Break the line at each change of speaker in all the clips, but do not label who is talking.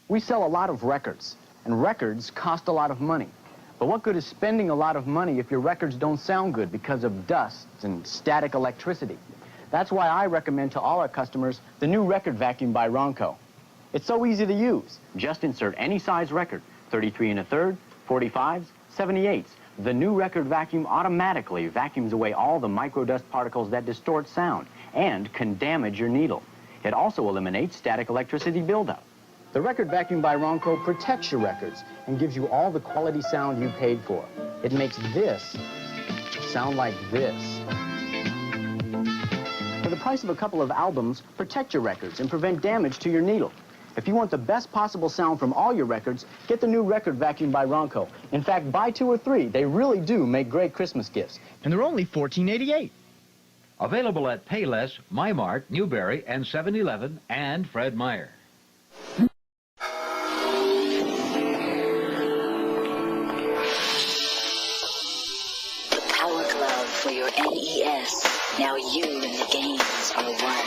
We sell a lot of records, and records cost a lot of money. But what good is spending a lot of money if your records don't sound good because of dust and static electricity? That's why I recommend to all our customers the new record vacuum by Ronco. It's so easy to use. Just insert any size record, 33 1/3, 45s, 78s. The new record vacuum automatically vacuums away all the microdust particles that distort sound and can damage your needle. It also eliminates static electricity buildup. The record vacuum by Ronco protects your records and gives you all the quality sound you paid for. It makes this sound like this. For the price of a couple of albums, protect your records and prevent damage to your needle. If you want the best possible sound from all your records, get the new record vacuum by Ronco. In fact, buy 2 or 3. They really do make great Christmas gifts.
And they're only $14.88.
Available at Payless, MyMart, Newberry, and 7-Eleven, and Fred Meyer.
The Power Glove for your NES. Now you and the games are one.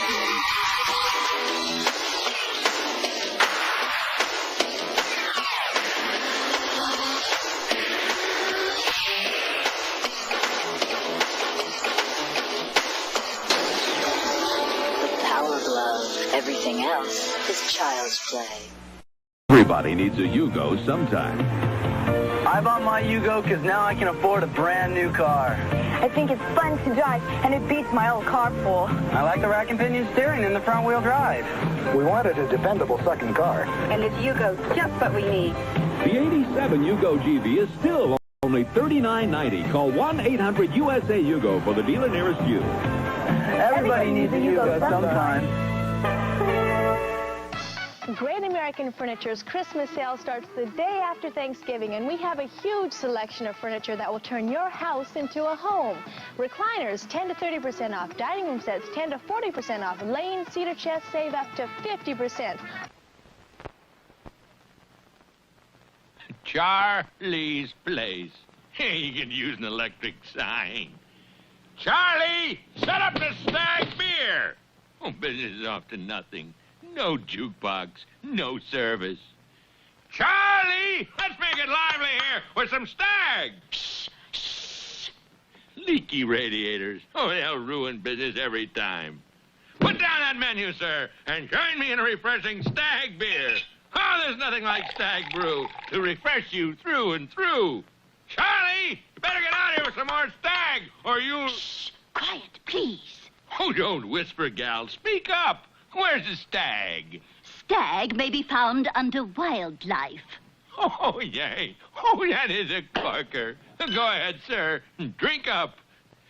Everything else is child's play.
Everybody needs a Yugo sometime.
I bought my Yugo because now I can afford a brand new car.
I think it's fun to drive, and it beats my old car full.
I like the rack and pinion steering and the front wheel drive.
We wanted a dependable second car.
And this Yugo's just what we need.
The 87 Yugo GV is still only $39.90. Call 1-800-USA-YUGO for the dealer nearest you.
Everybody needs a Yugo sometime.
Great American Furniture's Christmas sale starts the day after Thanksgiving, and we have a huge selection of furniture that will turn your house into a home. Recliners, 10 to 30% off. Dining room sets, 10 to 40% off. Lane cedar chests save up to 50%.
Charlie's Place. Hey, you can use an electric sign. Charlie, set up the Stag beer. Oh, business is off to nothing. No jukebox, no service. Charlie, let's make it lively here with some Stag. Shh, shh. Leaky radiators. Oh, they'll ruin business every time. Put down that menu, sir, and join me in a refreshing Stag beer. Oh, there's nothing like Stag brew to refresh you through and through. Charlie, you better get out here with some more Stag, or you'll...
Shh, quiet, please.
Oh, don't whisper, gal. Speak up. Where's the Stag?
Stag may be found under wildlife.
Oh, yay. Oh, that is a corker. Go ahead, sir. Drink up.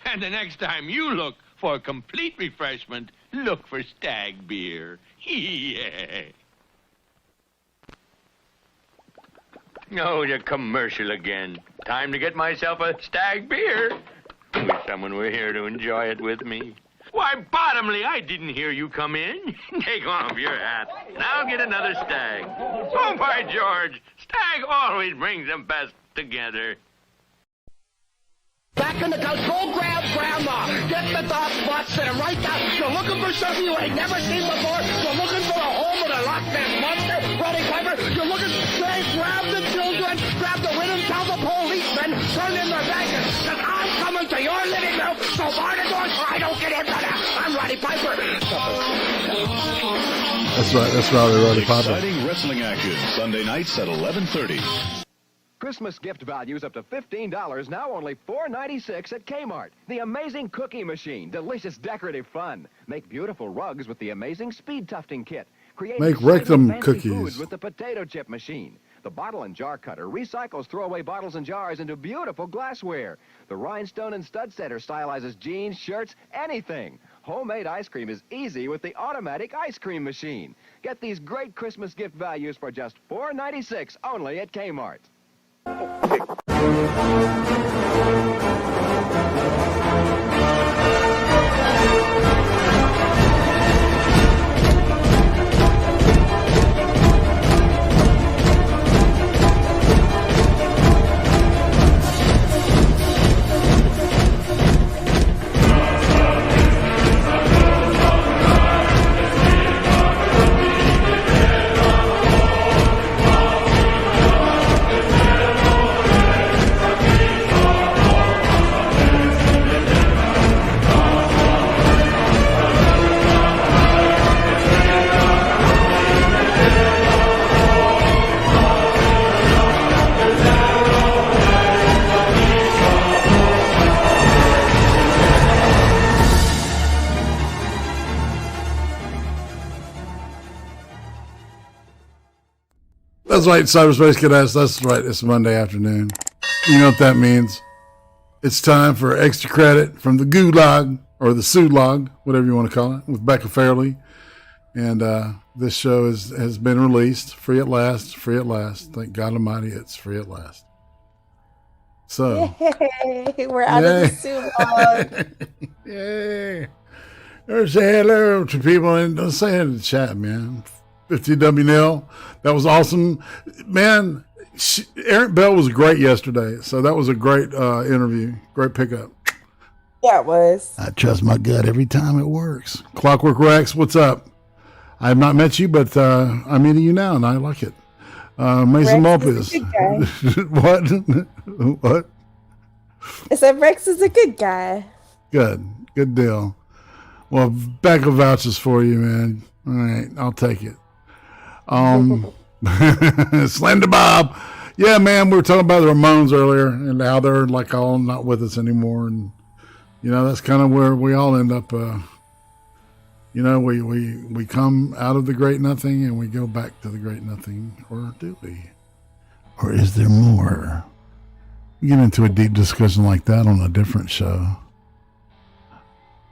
And the next time you look for complete refreshment, look for Stag beer. Yeah. Oh, the commercial again. Time to get myself a Stag beer. Wish someone were here to enjoy it with me. Why, Bottomley, I didn't hear you come in. Take off your hat. Now get another Stag. Oh, by George, Stag always brings them best together.
Back in the couch, go grab Grandma. Get the top spot, sit him right down. You're looking for something you ain't never seen before. You're looking for a home with a Loch Ness Monster, Roddy Piper. You're looking, say, grab the children, grab the women, tell the policemen, turn in their baggage. Because I'm coming to your living room, so bar the doors or I don't get into that. I'm Roddy Piper.
That's right, Roddy Piper.
Exciting wrestling action, Sunday nights at 11:30.
Christmas gift values up to $15, now only $4.96 at Kmart. The amazing cookie machine, delicious decorative fun. Make beautiful rugs with the amazing speed tufting kit.
Make rectum
fancy
cookies
foods with the potato chip machine. The bottle and jar cutter recycles throwaway bottles and jars into beautiful glassware. The rhinestone and stud setter stylizes jeans, shirts, anything. Homemade ice cream is easy with the automatic ice cream machine. Get these great Christmas gift values for just $4.96 only at Kmart.
That's right, Cyberspace Cadets. That's right. It's Monday afternoon. You know what that means. It's time for extra credit from the GULAG, or the SULAG, whatever you want to call it, with Becca Fairley. And this show has been released. Free at last. Free at last. Thank God Almighty, it's free at last. So.
Yay, we're out of the SULAG.
Yay. Say hello to people and don't say it in the chat, man. 50W Nil. That was awesome. Man, Aaron Bell was great yesterday. So that was a great interview. Great pickup.
Yeah, it was.
I trust my gut every time it works. Clockwork Rex, what's up? I have not met you, but I'm meeting you now, and I like it. Mason Lopez. What? What?
I said Rex is a good guy.
Good. Good deal. Well, Becca vouches for you, man. All right, I'll take it. Slender Bob. Yeah, man, we were talking about the Ramones earlier and how they're like all not with us anymore. And, you know, that's kind of where we all end up. You know, we come out of the great nothing and we go back to the great nothing. Or do we? Or is there more? We get into a deep discussion like that on a different show.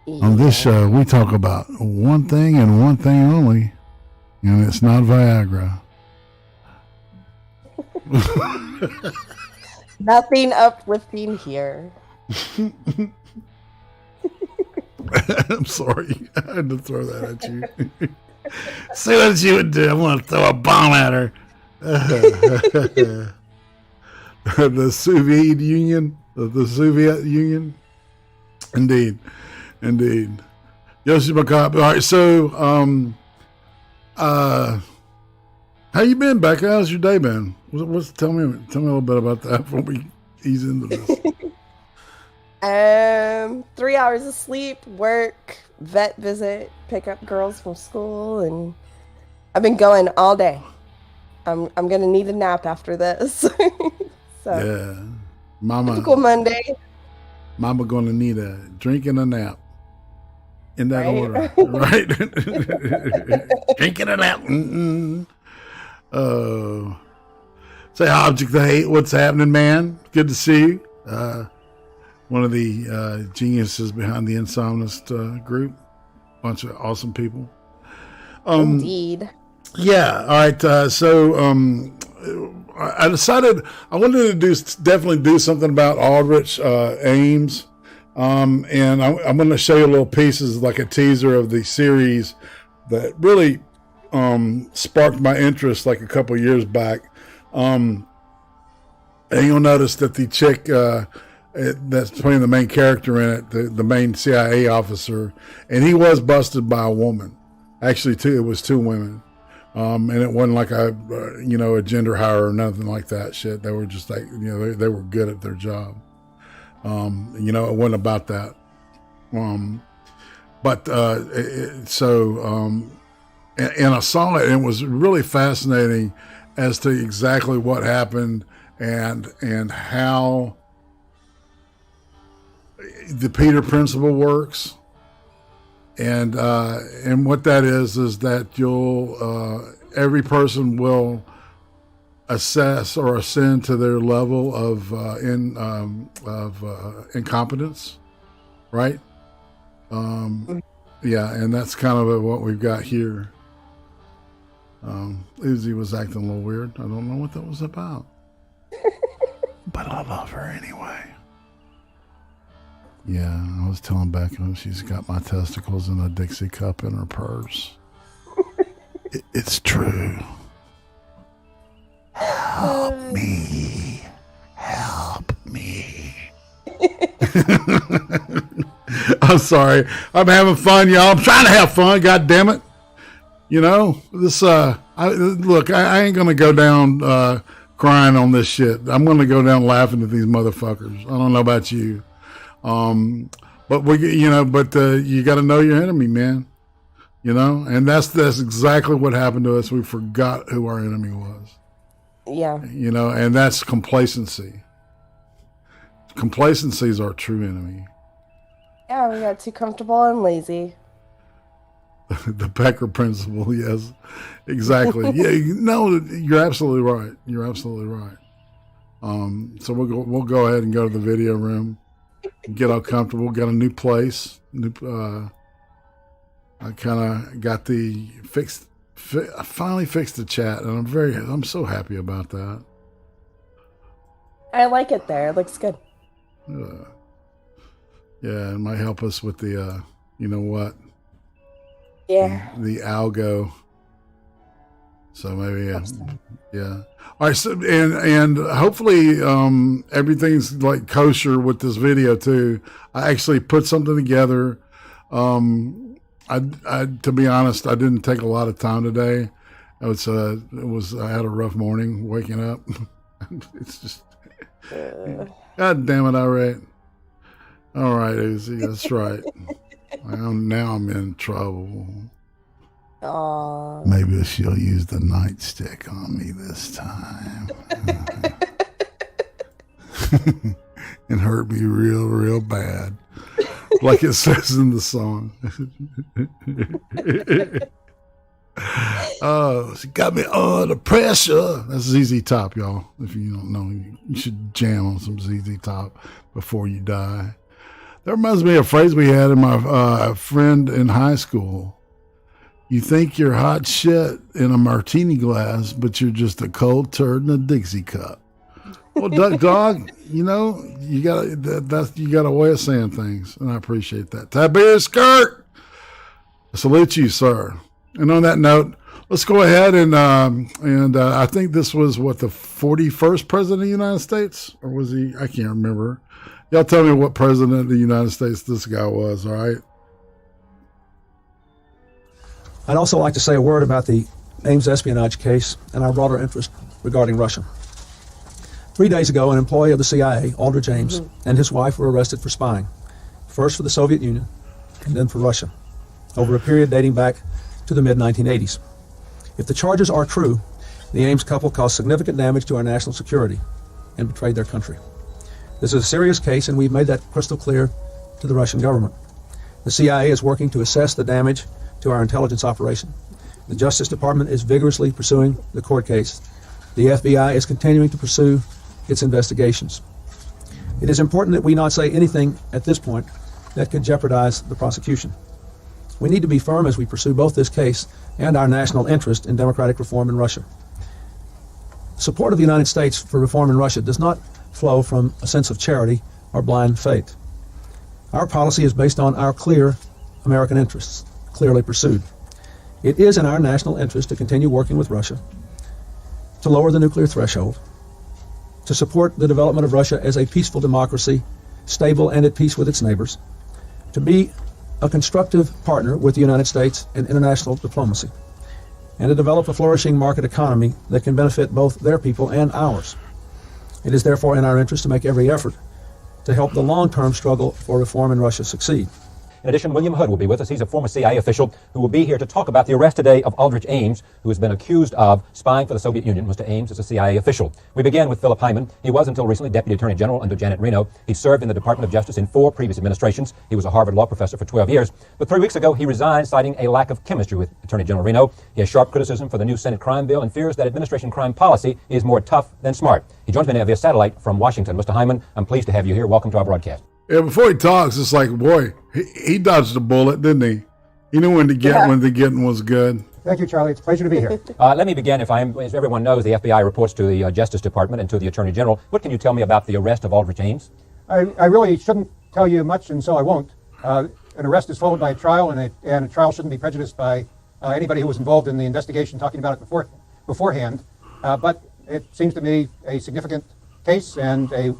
Yeah. On this show, we talk about one thing and one thing only, and it's not Viagra.
Nothing uplifting here.
I'm sorry. I had to throw that at you. See what you would do. I'm going to throw a bomb at her. The Soviet Union. The Soviet Union. Indeed. Yoshi Makap. All right, so how you been, Becca? How's your day been? Tell me a little bit about that before we ease into this.
3 hours of sleep, work, vet visit, pick up girls from school, and I've been going all day. I'm gonna need a nap after this. So
yeah, Mama.
Typical Monday.
Mama gonna need a drink and a nap. In that order, right? Drink and a nap. Say Object of Hate. What's happening, man? Good to see you. One of the geniuses behind the Insomnist group. Bunch of awesome people.
Indeed.
Yeah. All right. So I decided I wanted to definitely do something about Aldrich, Ames. And I'm going to show you little pieces, like a teaser of the series that really sparked my interest like a couple years back. And you'll notice that the chick that's playing the main character in it, the main CIA officer, and he was busted by a woman. Actually, it was two women. And it wasn't like a gender hire or nothing like that shit. They were just like, they were good at their job. It wasn't about that. And I saw it, and it was really fascinating as to exactly what happened and how the Peter principle works. And what that is that you'll every person will assess or ascend to their level of incompetence, right? Yeah, and that's kind of what we've got here. Uzi was acting a little weird. I don't know what that was about, but I love her anyway. Yeah, I was telling Becca she's got my testicles in a Dixie cup in her purse. It's true. Help me. I'm sorry. I'm having fun, y'all. I'm trying to have fun, God damn it. This look, I ain't gonna go down crying on this shit. I'm gonna go down laughing at these motherfuckers. I don't know about you. But you gotta know your enemy, man. And that's exactly what happened to us. We forgot who our enemy was.
Yeah.
And that's complacency. Complacency is our true enemy.
Yeah, we got too comfortable and lazy.
The BECCA principle, yes, exactly. Yeah, no, you're absolutely right. You're absolutely right. So we'll go ahead and go to the video room, and get all comfortable. Got a new place. I kind of got the I finally fixed the chat, and I'm so happy about that.
I like it there. It looks good.
Yeah, it might help us with the, you know what?
Yeah.
The algo. So maybe, yeah. All right, so and hopefully everything's like kosher with this video too. I actually put something together. I to be honest, I didn't take a lot of time today. I had a rough morning waking up. It's just, God damn it, Irate. All right, Uzi, that's right. Now I'm in trouble.
Aww.
Maybe she'll use the nightstick on me this time. And hurt me real, real bad. Like it says in the song. Oh, she got me under pressure. That's ZZ Top, y'all. If you don't know, you should jam on some ZZ Top before you die. That reminds me of a phrase we had in my friend in high school. You think you're hot shit in a martini glass, but you're just a cold turd in a Dixie cup. Well, Duck Dog, you know, you got a way of saying things, and I appreciate that. Tiberius Skirt, I salute you, sir. And on that note, let's go ahead and I think this was what, the 41st president of the United States, or was he? I can't remember. Y'all tell me what president of the United States this guy was. All right.
I'd also like to say a word about the Ames espionage case and our broader interest regarding Russia. 3 days ago, an employee of the CIA, Aldrich Ames, and his wife were arrested for spying, first for the Soviet Union and then for Russia, over a period dating back to the mid-1980s. If the charges are true, the Ames couple caused significant damage to our national security and betrayed their country. This is a serious case, and we've made that crystal clear to the Russian government. The CIA is working to assess the damage to our intelligence operation. The Justice Department is vigorously pursuing the court case. The FBI is continuing to pursue its investigations. It is important that we not say anything at this point that could jeopardize the prosecution. We need to be firm as we pursue both this case and our national interest in democratic reform in Russia. Support of the United States for reform in Russia does not flow from a sense of charity or blind faith. Our policy is based on our clear American interests, clearly pursued. It is in our national interest to continue working with Russia, to lower the nuclear threshold, to support the development of Russia as a peaceful democracy, stable and at peace with its neighbors, to be a constructive partner with the United States in international diplomacy, and to develop a flourishing market economy that can benefit both their people and ours. It is therefore in our interest to make every effort to help the long-term struggle for reform in Russia succeed.
In addition, William Hood will be with us. He's a former CIA official who will be here to talk about the arrest today of Aldrich Ames, who has been accused of spying for the Soviet Union. Mr. Ames is a CIA official. We begin with Philip Hyman. He was until recently Deputy Attorney General under Janet Reno. He served in the Department of Justice in 4 previous administrations. He was a Harvard law professor for 12 years. But 3 weeks ago, he resigned, citing a lack of chemistry with Attorney General Reno. He has sharp criticism for the new Senate crime bill and fears that administration crime policy is more tough than smart. He joins me now via satellite from Washington. Mr. Hyman, I'm pleased to have you here. Welcome to our broadcast.
Yeah, before he talks, it's like, boy, he dodged a bullet, didn't he? He knew when to get when the getting was good.
Thank you, Charlie. It's a pleasure to be here.
Let me begin. As everyone knows, the FBI reports to the Justice Department and to the Attorney General. What can you tell me about the arrest of Aldrich Ames?
I really shouldn't tell you much, and so I won't. An arrest is followed by a trial, and a trial shouldn't be prejudiced by anybody who was involved in the investigation talking about it beforehand. But it seems to me a significant case and a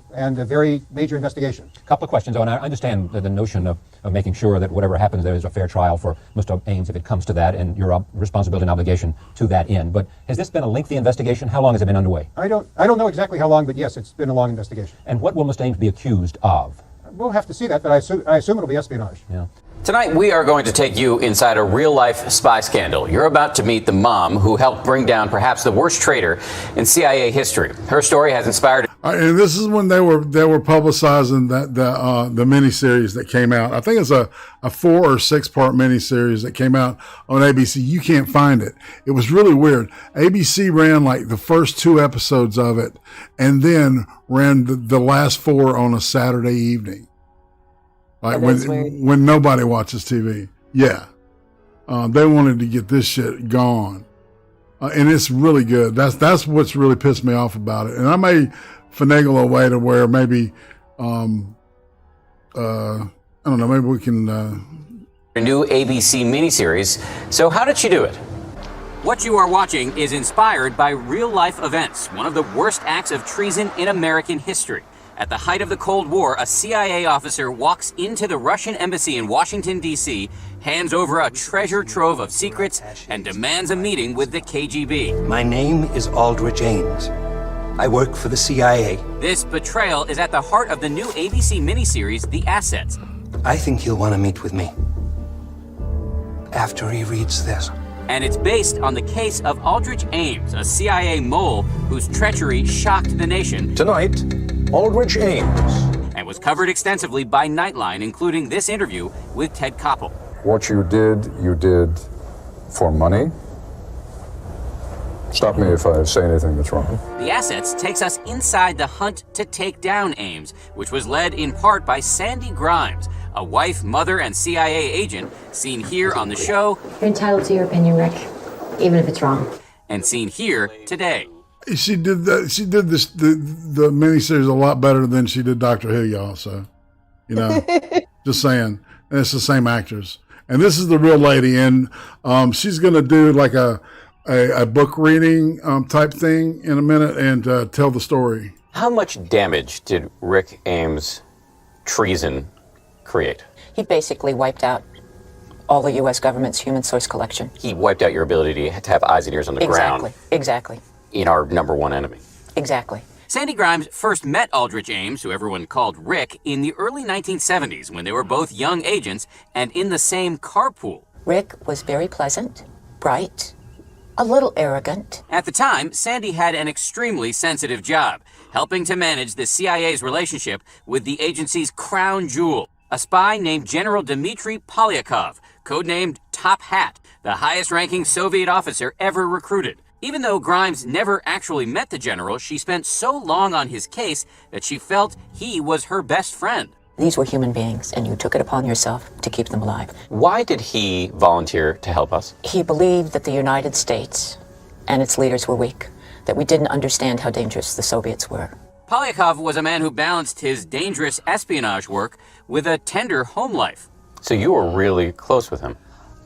very major investigation.
A couple of questions, and I understand the notion of making sure that whatever happens there is a fair trial for Mr. Ames if it comes to that, and your responsibility and obligation to that end. But has this been a lengthy investigation? How long has it been underway?
I don't know exactly how long, but yes, it's been a long investigation.
And what will Mr. Ames be accused of?
We'll have to see that, but I assume it'll be espionage.
Yeah.
Tonight, we are going to take you inside a real-life spy scandal. You're about to meet the mom who helped bring down perhaps the worst traitor in CIA history. Her story has inspired...
And this is when they were publicizing the miniseries that came out. I think it's a 4 or 6 part miniseries that came out on ABC. You can't find it. It was really weird. ABC ran like the first 2 episodes of it, and then ran the last 4 on a Saturday evening. Like when nobody watches TV. Yeah. They wanted to get this shit gone. And it's really good. That's what's really pissed me off about it. And I may finagle a way to where maybe, I don't know, maybe we can...
A new ABC miniseries. So how did she do it? What you are watching is inspired by real-life events, one of the worst acts of treason in American history. At the height of the Cold War, a CIA officer walks into the Russian embassy in Washington, D.C., hands over a treasure trove of secrets, and demands a meeting with the KGB.
My name is Aldrich Ames. I work for the CIA.
This betrayal is at the heart of the new ABC miniseries, The Assets.
I think he'll want to meet with me after he reads this.
And it's based on the case of Aldrich Ames, a CIA mole whose treachery shocked the nation.
Tonight, Aldrich Ames.
And was covered extensively by Nightline, including this interview with Ted Koppel.
What you did for money. Stop me if I say anything that's wrong.
The Assets takes us inside the hunt to take down Ames, which was led in part by Sandy Grimes, a wife, mother, and CIA agent seen here on the show.
You're entitled to your opinion, Rick, even if it's wrong.
And seen here today.
She did that. She did this the miniseries a lot better than she did Doctor Who, y'all. So, you know, just saying. And it's the same actors. And this is the real lady, and she's gonna do like a book reading type thing in a minute and tell the story.
How much damage did Rick Ames' treason create?
He basically wiped out all the U.S. government's human source collection.
He wiped out your ability to have eyes and ears on the ground.
Exactly.
In our #1 enemy.
Exactly.
Sandy Grimes first met Aldrich Ames, who everyone called Rick, in the early 1970s when they were both young agents and in the same carpool.
Rick was very pleasant, bright, a little arrogant.
At the time, Sandy had an extremely sensitive job, helping to manage the CIA's relationship with the agency's crown jewel, a spy named General Dmitry Polyakov, codenamed Top Hat, the highest-ranking Soviet officer ever recruited. Even though Grimes never actually met the general, she spent so long on his case that she felt he was her best friend.
These were human beings, and you took it upon yourself to keep them alive.
Why did he volunteer to help us?
He believed that the United States and its leaders were weak, that we didn't understand how dangerous the Soviets were.
Polyakov was a man who balanced his dangerous espionage work with a tender home life. So you were really close with him?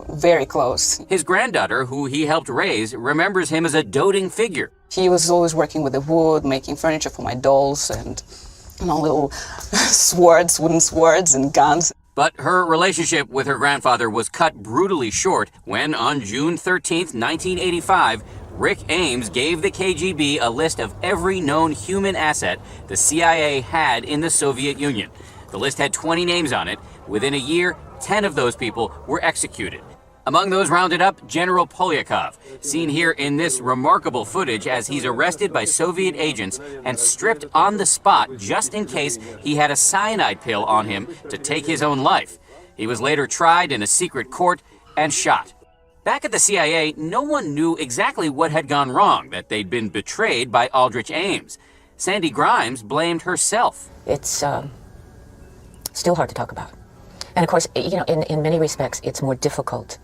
Very close.
His granddaughter, who he helped raise, remembers him as a doting figure.
He was always working with the wood, making furniture for my dolls, and little swords, wooden swords, and guns.
But her relationship with her grandfather was cut brutally short when, on June 13th, 1985, Rick Ames gave the KGB a list of every known human asset the CIA had in the Soviet Union. The list had 20 names on it. Within a year, 10 of those people were executed. Among those rounded up, General Polyakov, seen here in this remarkable footage as he's arrested by Soviet agents and stripped on the spot just in case he had a cyanide pill on him to take his own life. He was later tried in a secret court and shot. Back at the CIA, no one knew exactly what had gone wrong, that they'd been betrayed by Aldrich Ames. Sandy Grimes blamed herself.
It's still hard to talk about. And of course, you know, in many respects, it's more difficult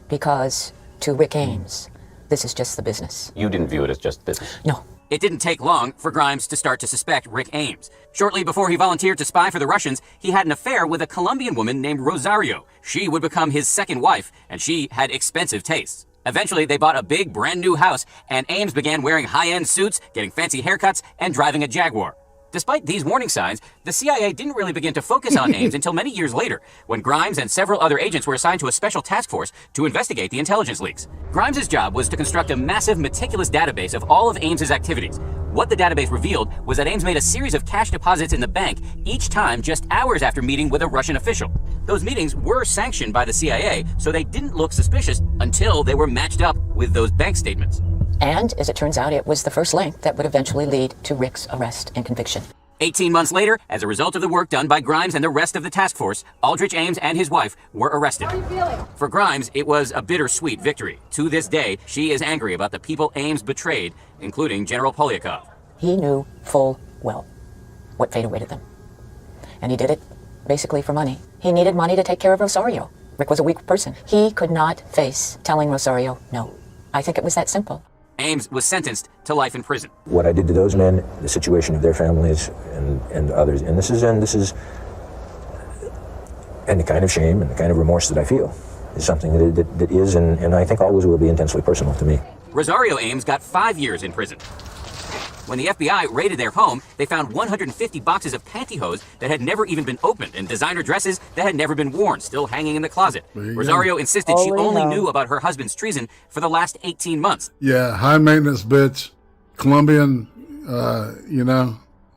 because to Rick Ames, this is just the business.
You didn't view it as just business?
No.
It didn't take long for Grimes to start to suspect Rick Ames. Shortly before he volunteered to spy for the Russians, he had an affair with a Colombian woman named Rosario. She would become his second wife, and she had expensive tastes. Eventually, they bought a big, brand new house, and Ames began wearing high-end suits, getting fancy haircuts, and driving a Jaguar. Despite these warning signs, the CIA didn't really begin to focus on Ames until many years later, when Grimes and several other agents were assigned to a special task force to investigate the intelligence leaks. Grimes' job was to construct a massive, meticulous database of all of Ames' activities. What the database revealed was that Ames made a series of cash deposits in the bank each time just hours after meeting with a Russian official. Those meetings were sanctioned by the CIA, so they didn't look suspicious until they were matched up with those bank statements.
And, as it turns out, it was the first link that would eventually lead to Rick's arrest and conviction.
18 months later, as a result of the work done by Grimes and the rest of the task force, Aldrich Ames and his wife were arrested.
How are you feeling?
For Grimes, it was a bittersweet victory. To this day, she is angry about the people Ames betrayed, including General Polyakov.
He knew full well what fate awaited them. And he did it basically for money. He needed money to take care of Rosario. Rick was a weak person. He could not face telling Rosario no. I think it was that simple.
Ames was sentenced to life in prison.
What I did to those men, the situation of their families and others, and this is and the kind of shame and the kind of remorse that I feel is something that is and I think always will be intensely personal to me.
Rosario Ames got 5 years in prison. When the FBI raided their home, they found 150 boxes of pantyhose that had never even been opened and designer dresses that had never been worn, still hanging in the closet. Rosario insisted she only knew about her husband's treason for the last 18 months.
Yeah, high maintenance bitch, Colombian,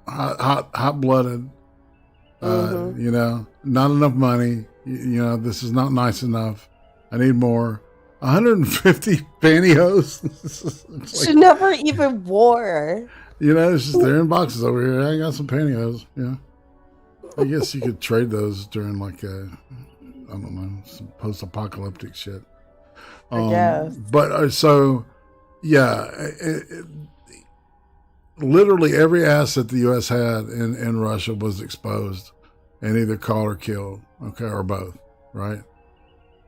hot-blooded, not enough money, this is not nice enough. I need more. 150 pantyhose.
She never even wore.
It's just they're in boxes over here. I got some pantyhose. Yeah, I guess you could trade those during I don't know, some post-apocalyptic shit.
I guess.
But literally every asset the U.S. had in Russia was exposed and either caught or killed. Okay, or both. Right.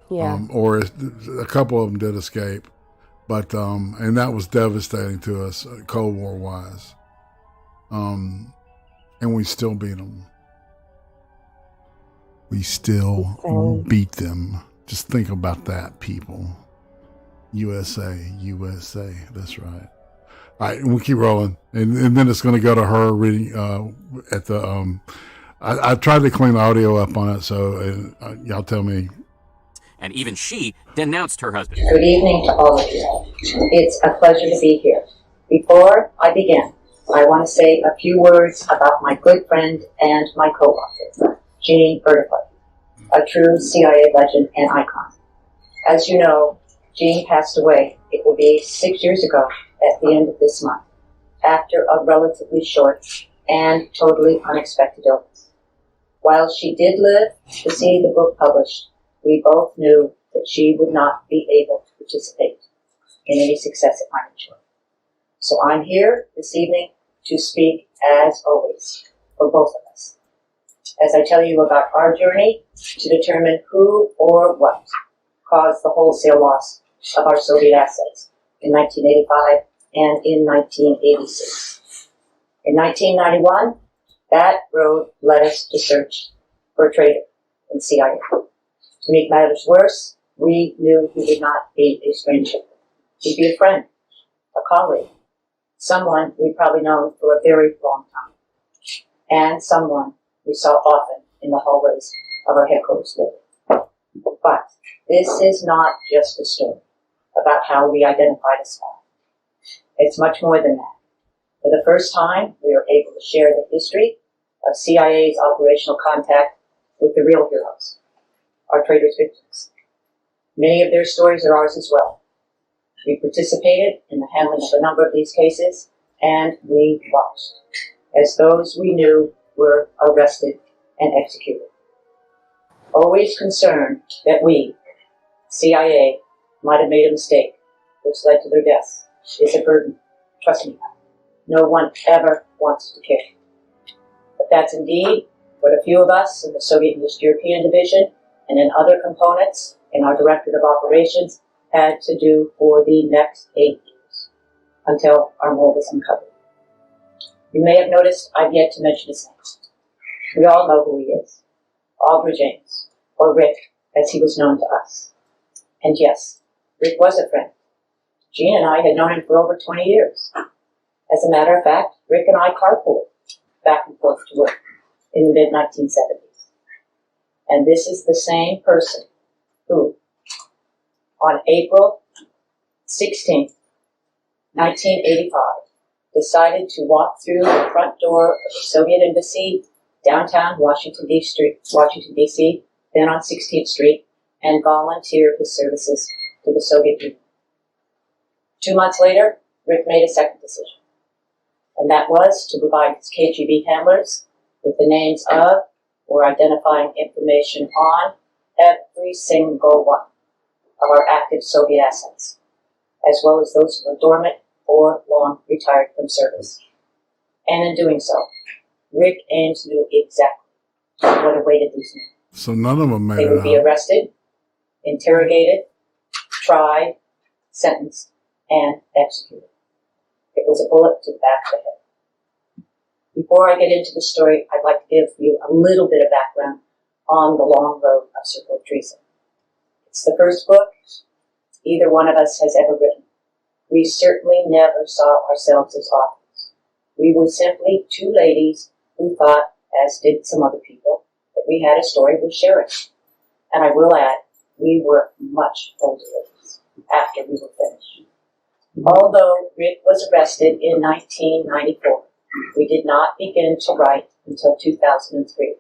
Yeah.
Or a couple of them did escape, but and that was devastating to us, Cold War wise. And we still beat them. We still beat them. Just think about that, people. USA. That's right. All right, we'll keep rolling, and then it's going to go to her reading at the. I tried to clean the audio up on it, so y'all tell me.
And even she denounced her husband.
Good evening to all of you. It's a pleasure to be here. Before I begin, I want to say a few words about my good friend and my co-author, Jean Irate, a true CIA legend and icon. As you know, Jean passed away. It will be 6 years ago at the end of this month, after a relatively short and totally unexpected illness. While she did live to see the book published, we both knew that she would not be able to participate in any success at my mature. So I'm here this evening to speak, as always, for both of us, as I tell you about our journey to determine who or what caused the wholesale loss of our Soviet assets in 1985 and in 1986. In 1991, that road led us to search for a traitor in CIA. To make matters worse, we knew he would not be a stranger. He'd be a friend, a colleague, someone we'd probably known for a very long time, and someone we saw often in the hallways of our headquarters building. But this is not just a story about how we identified a spy. It's much more than that. For the first time, we are able to share the history of CIA's operational contact with the real heroes, our traitors' victims. Many of their stories are ours as well. We participated in the handling of a number of these cases, and we watched as those we knew were arrested and executed. Always concerned that we, CIA, might have made a mistake which led to their deaths is a burden. Trust me, no one ever wants to kill. But that's indeed what a few of us in the Soviet and East European Division and in other components in our Directorate of Operations had to do for the next 8 years, until our mole was uncovered. You may have noticed I've yet to mention his name. We all know who he is. Aldrich Ames, or Rick, as he was known to us. And yes, Rick was a friend. Jean and I had known him for over 20 years. As a matter of fact, Rick and I carpooled back and forth to work in the mid-1970s. And this is the same person who, on April 16, 1985, decided to walk through the front door of the Soviet embassy downtown Washington, D.C., then on 16th Street, and volunteered his services to the Soviet Union. 2 months later, Rick made a second decision, and that was to provide his KGB handlers with the names of or identifying information on every single one of our active Soviet assets, as well as those who were dormant or long retired from service. And in doing so, Rick Ames knew exactly what awaited these men.
So none of them made
They
it
would be
out.
arrested, interrogated, tried, sentenced, and executed. It was a bullet to the back of the head. Before I get into the story, I'd like to give you a little bit of background on the long road of circle of treason. It's the first book either one of us has ever written. We certainly never saw ourselves as authors. We were simply two ladies who thought, as did some other people, that we had a story worth sharing. And I will add, we were much older ladies after we were finished. Although Rick was arrested in 1994, we did not begin to write until 2003.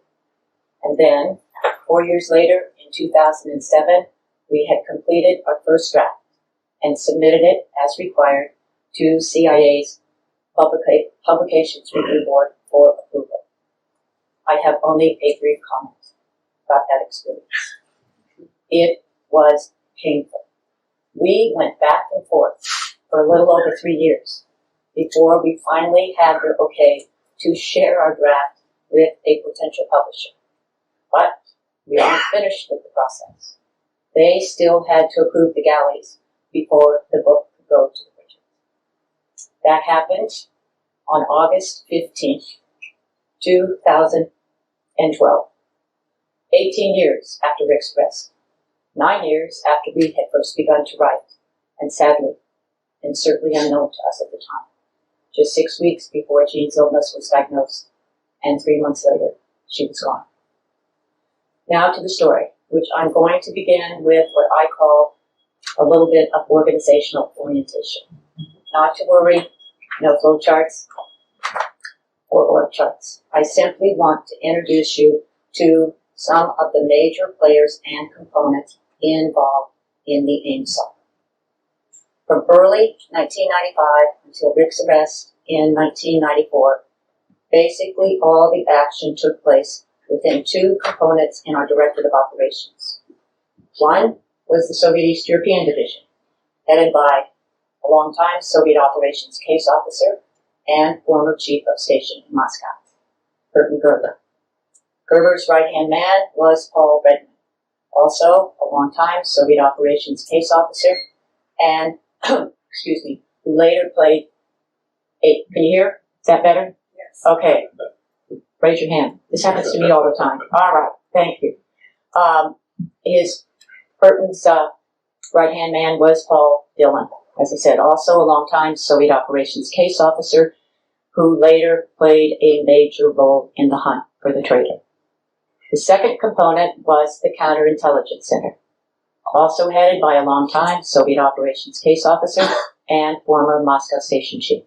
And then, 4 years later, in 2007, we had completed our first draft and submitted it as required to CIA's Publications Review Board for approval. I have only a brief comment about that experience. It was painful. We went back and forth for a little over 3 years before we finally had their okay to share our draft with a potential publisher. But we weren't finished with the process. They still had to approve the galleys before the book could go to the printer. That happened on August 15th, 2012. 18 years after Rick's arrest. 9 years after we had first begun to write. And sadly, and certainly unknown to us at the time, just 6 weeks before Jean's illness was diagnosed, and 3 months later, she was gone. Now to the story, which I'm going to begin with what I call a little bit of organizational orientation. Not to worry, no flow charts or org charts. I simply want to introduce you to some of the major players and components involved in the Ames saga. From early 1995 until Rick's arrest in 1994, basically all the action took place within two components in our Directorate of Operations. One was the Soviet East European Division, headed by a long-time Soviet Operations Case Officer and former Chief of Station in Moscow, Burton Gerber. Gerber's right-hand man was Paul Redman, also a long-time Soviet Operations Case Officer and, who later played can you hear? Is that better? Yes. Okay. Raise your hand. This happens to me all the time. All right. Thank you. Burton's right-hand man was Paul Dillon, as I said, also a long-time Soviet Operations Case Officer who later played a major role in the hunt for the traitor. The second component was the Counterintelligence Center, also headed by a long-time Soviet Operations Case Officer and former Moscow Station Chief,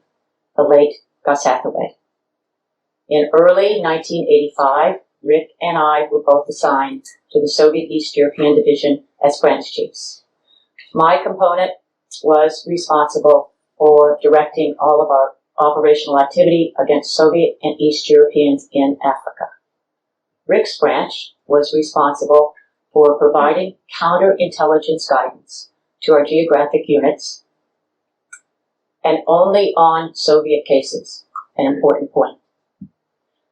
the late Gus Hathaway. In early 1985, Rick and I were both assigned to the Soviet East European Division as branch chiefs. My component was responsible for directing all of our operational activity against Soviet and East Europeans in Africa. Rick's branch was responsible for providing counterintelligence guidance to our geographic units and only on Soviet cases, an important point.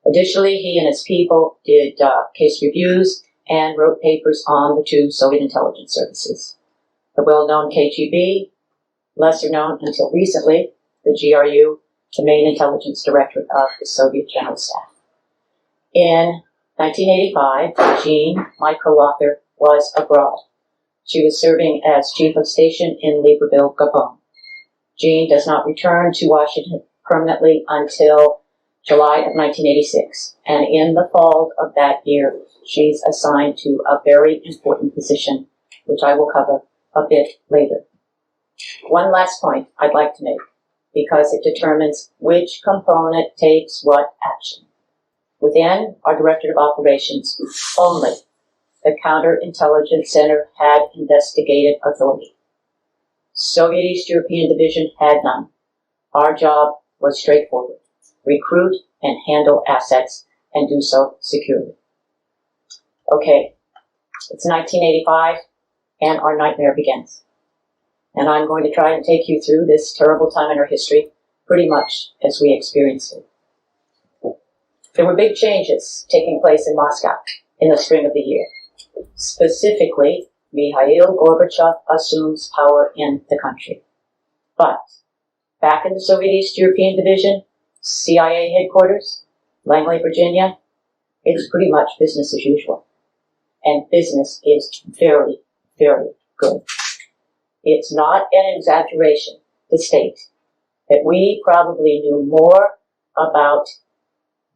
Additionally, he and his people did case reviews and wrote papers on the two Soviet intelligence services. The well-known KGB, lesser known until recently, the GRU, the main intelligence directorate of the Soviet General Staff. In 1985, Jean, my co-author, was abroad. She was serving as chief of station in Libreville, Gabon. Jean does not return to Washington permanently until July of 1986, and in the fall of that year, she's assigned to a very important position, which I will cover a bit later. One last point I'd like to make, because it determines which component takes what action. Within our Directorate of Operations only, the Counterintelligence Center had investigative authority. Soviet East European Division had none. Our job was straightforward: recruit and handle assets, and do so securely. Okay, it's 1985, and our nightmare begins. And I'm going to try and take you through this terrible time in our history pretty much as we experienced it. There were big changes taking place in Moscow in the spring of the year. Specifically, Mikhail Gorbachev assumes power in the country. But back in the Soviet East European Division, CIA headquarters, Langley, Virginia, it's pretty much business as usual. And business is very, very good. It's not an exaggeration to state that we probably knew more about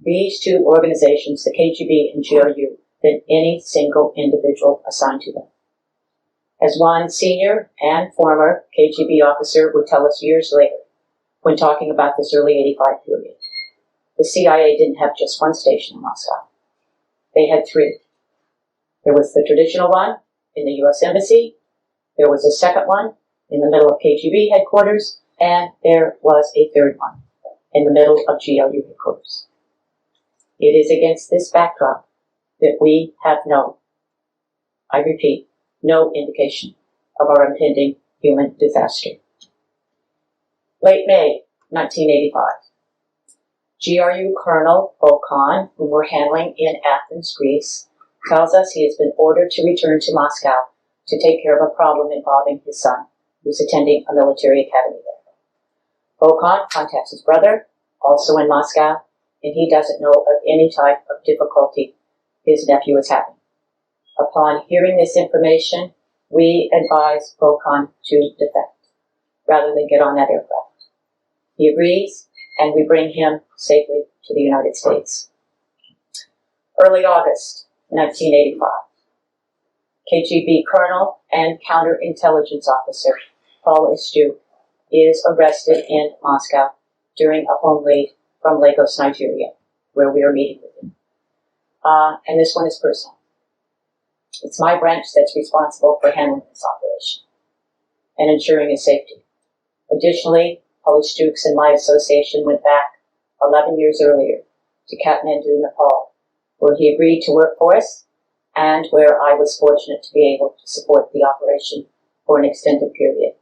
these two organizations, the KGB and GRU, than any single individual assigned to them. As one senior and former KGB officer would tell us years later, when talking about this early 85 period, the CIA didn't have just one station in Moscow. They had three. There was the traditional one in the U.S. Embassy, there was a second one in the middle of KGB headquarters, and there was a third one in the middle of GRU headquarters. It is against this backdrop that we have I repeat, no indication of our impending human disaster. Late May 1985. GRU Colonel Volkan, whom we're handling in Athens, Greece, tells us he has been ordered to return to Moscow to take care of a problem involving his son, who's attending a military academy there. Volkan contacts his brother, also in Moscow, and he doesn't know of any type of difficulty his nephew is having. Upon hearing this information, we advise Volkan to defect, rather than get on that aircraft. He agrees, and we bring him safely to the United States. Early August 1985. KGB Colonel and Counterintelligence Officer Paul Estu is arrested in Moscow during a home raid from Lagos, Nigeria, where we are meeting with him. And this one is personal. It's my branch that's responsible for handling this operation and ensuring his safety. Additionally, Polish Dukes and my association went back 11 years earlier to Kathmandu, Nepal, where he agreed to work for us and where I was fortunate to be able to support the operation for an extended period.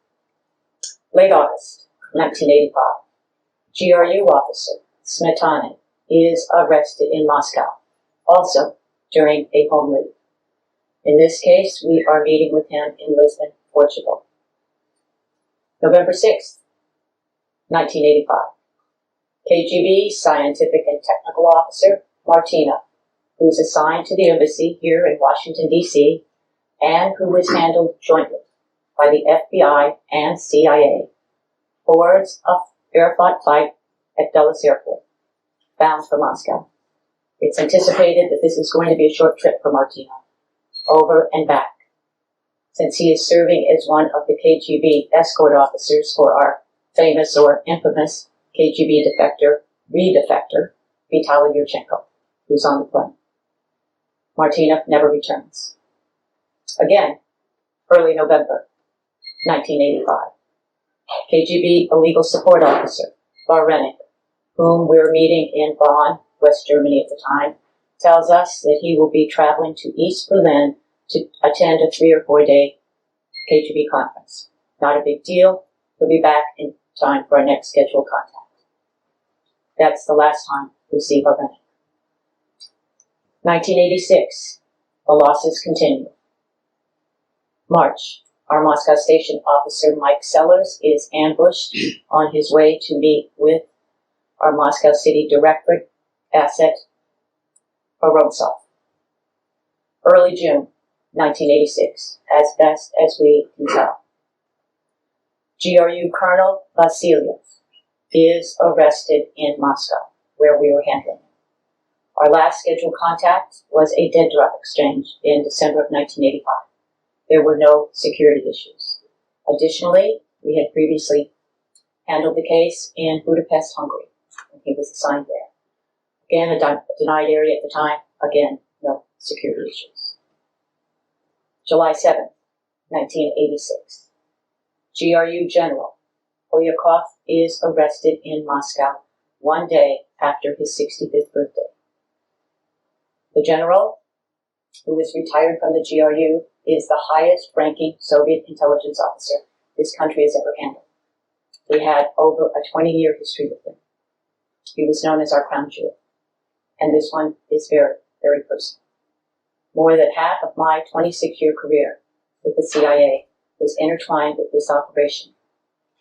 Late August 1985, GRU officer Smetana is arrested in Moscow, also during a home raid. In this case, we are meeting with him in Lisbon, Portugal. November 6th, 1985. KGB Scientific and Technical Officer Martina, who's assigned to the embassy here in Washington, D.C., and who is handled jointly by the FBI and CIA, boards a Aeroflot flight at Dulles Airport, bound for Moscow. It's anticipated that this is going to be a short trip for Martina, over and back, since he is serving as one of the KGB escort officers for our famous or infamous KGB redefector, Vitaly Yurchenko, who's on the plane. Martina never returns. Again, early November 1985. KGB illegal support officer, Barenik, whom we're meeting in Bonn, West Germany at the time, tells us that he will be traveling to East Berlin to attend a 3 or 4 day KGB conference. Not a big deal. He'll be back in time for our next scheduled contact. That's the last time we see Barenik. 1986. The losses continue. March. Our Moscow station officer, Mike Sellers, is ambushed on his way to meet with our Moscow City Directorate asset, Morozov. Early June 1986, as best as we can tell. GRU Colonel Vasilyev is arrested in Moscow, where we were handling him. Our last scheduled contact was a dead drop exchange in December of 1985. There were no security issues. Additionally, we had previously handled the case in Budapest, Hungary, and he was assigned there. Again, a denied area at the time. Again, no security issues. July 7th, 1986. GRU General Polyakov is arrested in Moscow 1 day after his 65th birthday. The general, who is retired from the GRU, is the highest-ranking Soviet intelligence officer this country has ever handled. We had over a 20-year history with him. He was known as our crown jewel. And this one is very, very personal. More than half of my 26-year career with the CIA was intertwined with this operation,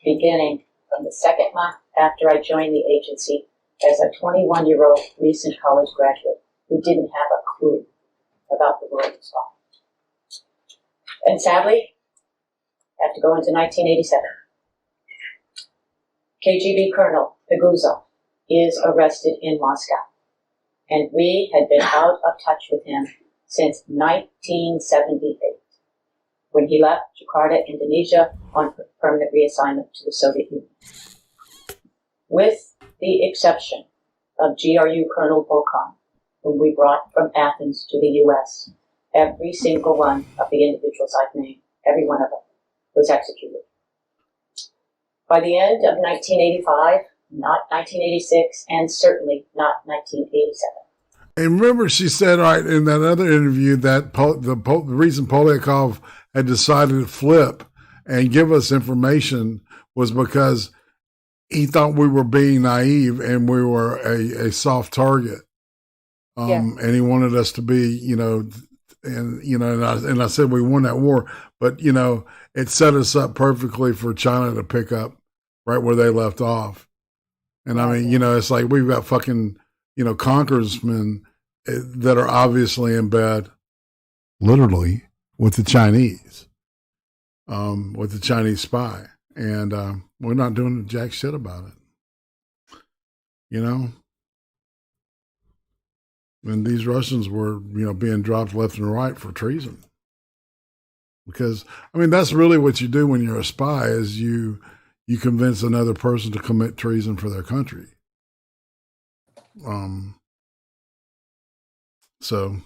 beginning from the second month after I joined the agency as a 21-year-old recent college graduate who didn't have a clue about the world as well. And sadly, I have to go into 1987. KGB Colonel Peguzov is arrested in Moscow, and we had been out of touch with him since 1978, when he left Jakarta, Indonesia, on permanent reassignment to the Soviet Union. With the exception of GRU Colonel Volkan, whom we brought from Athens to the U.S., every single one of the individuals I've named, every one of them, was executed. By the end of 1985, not 1986, and certainly not 1987.
And remember, she said, right, in that other interview that the reason Polyakov had decided to flip and give us information was because he thought we were being naive and we were a soft target. And he wanted us to be, and I said we won that war, but, it set us up perfectly for China to pick up right where they left off. And I mean, it's like we've got fucking, congressmen that are obviously in bed, literally, with the Chinese spy. And we're not doing jack shit about it, And these Russians were, being dropped left and right for treason. Because, I mean, that's really what you do when you're a spy is you convince another person to commit treason for their country. So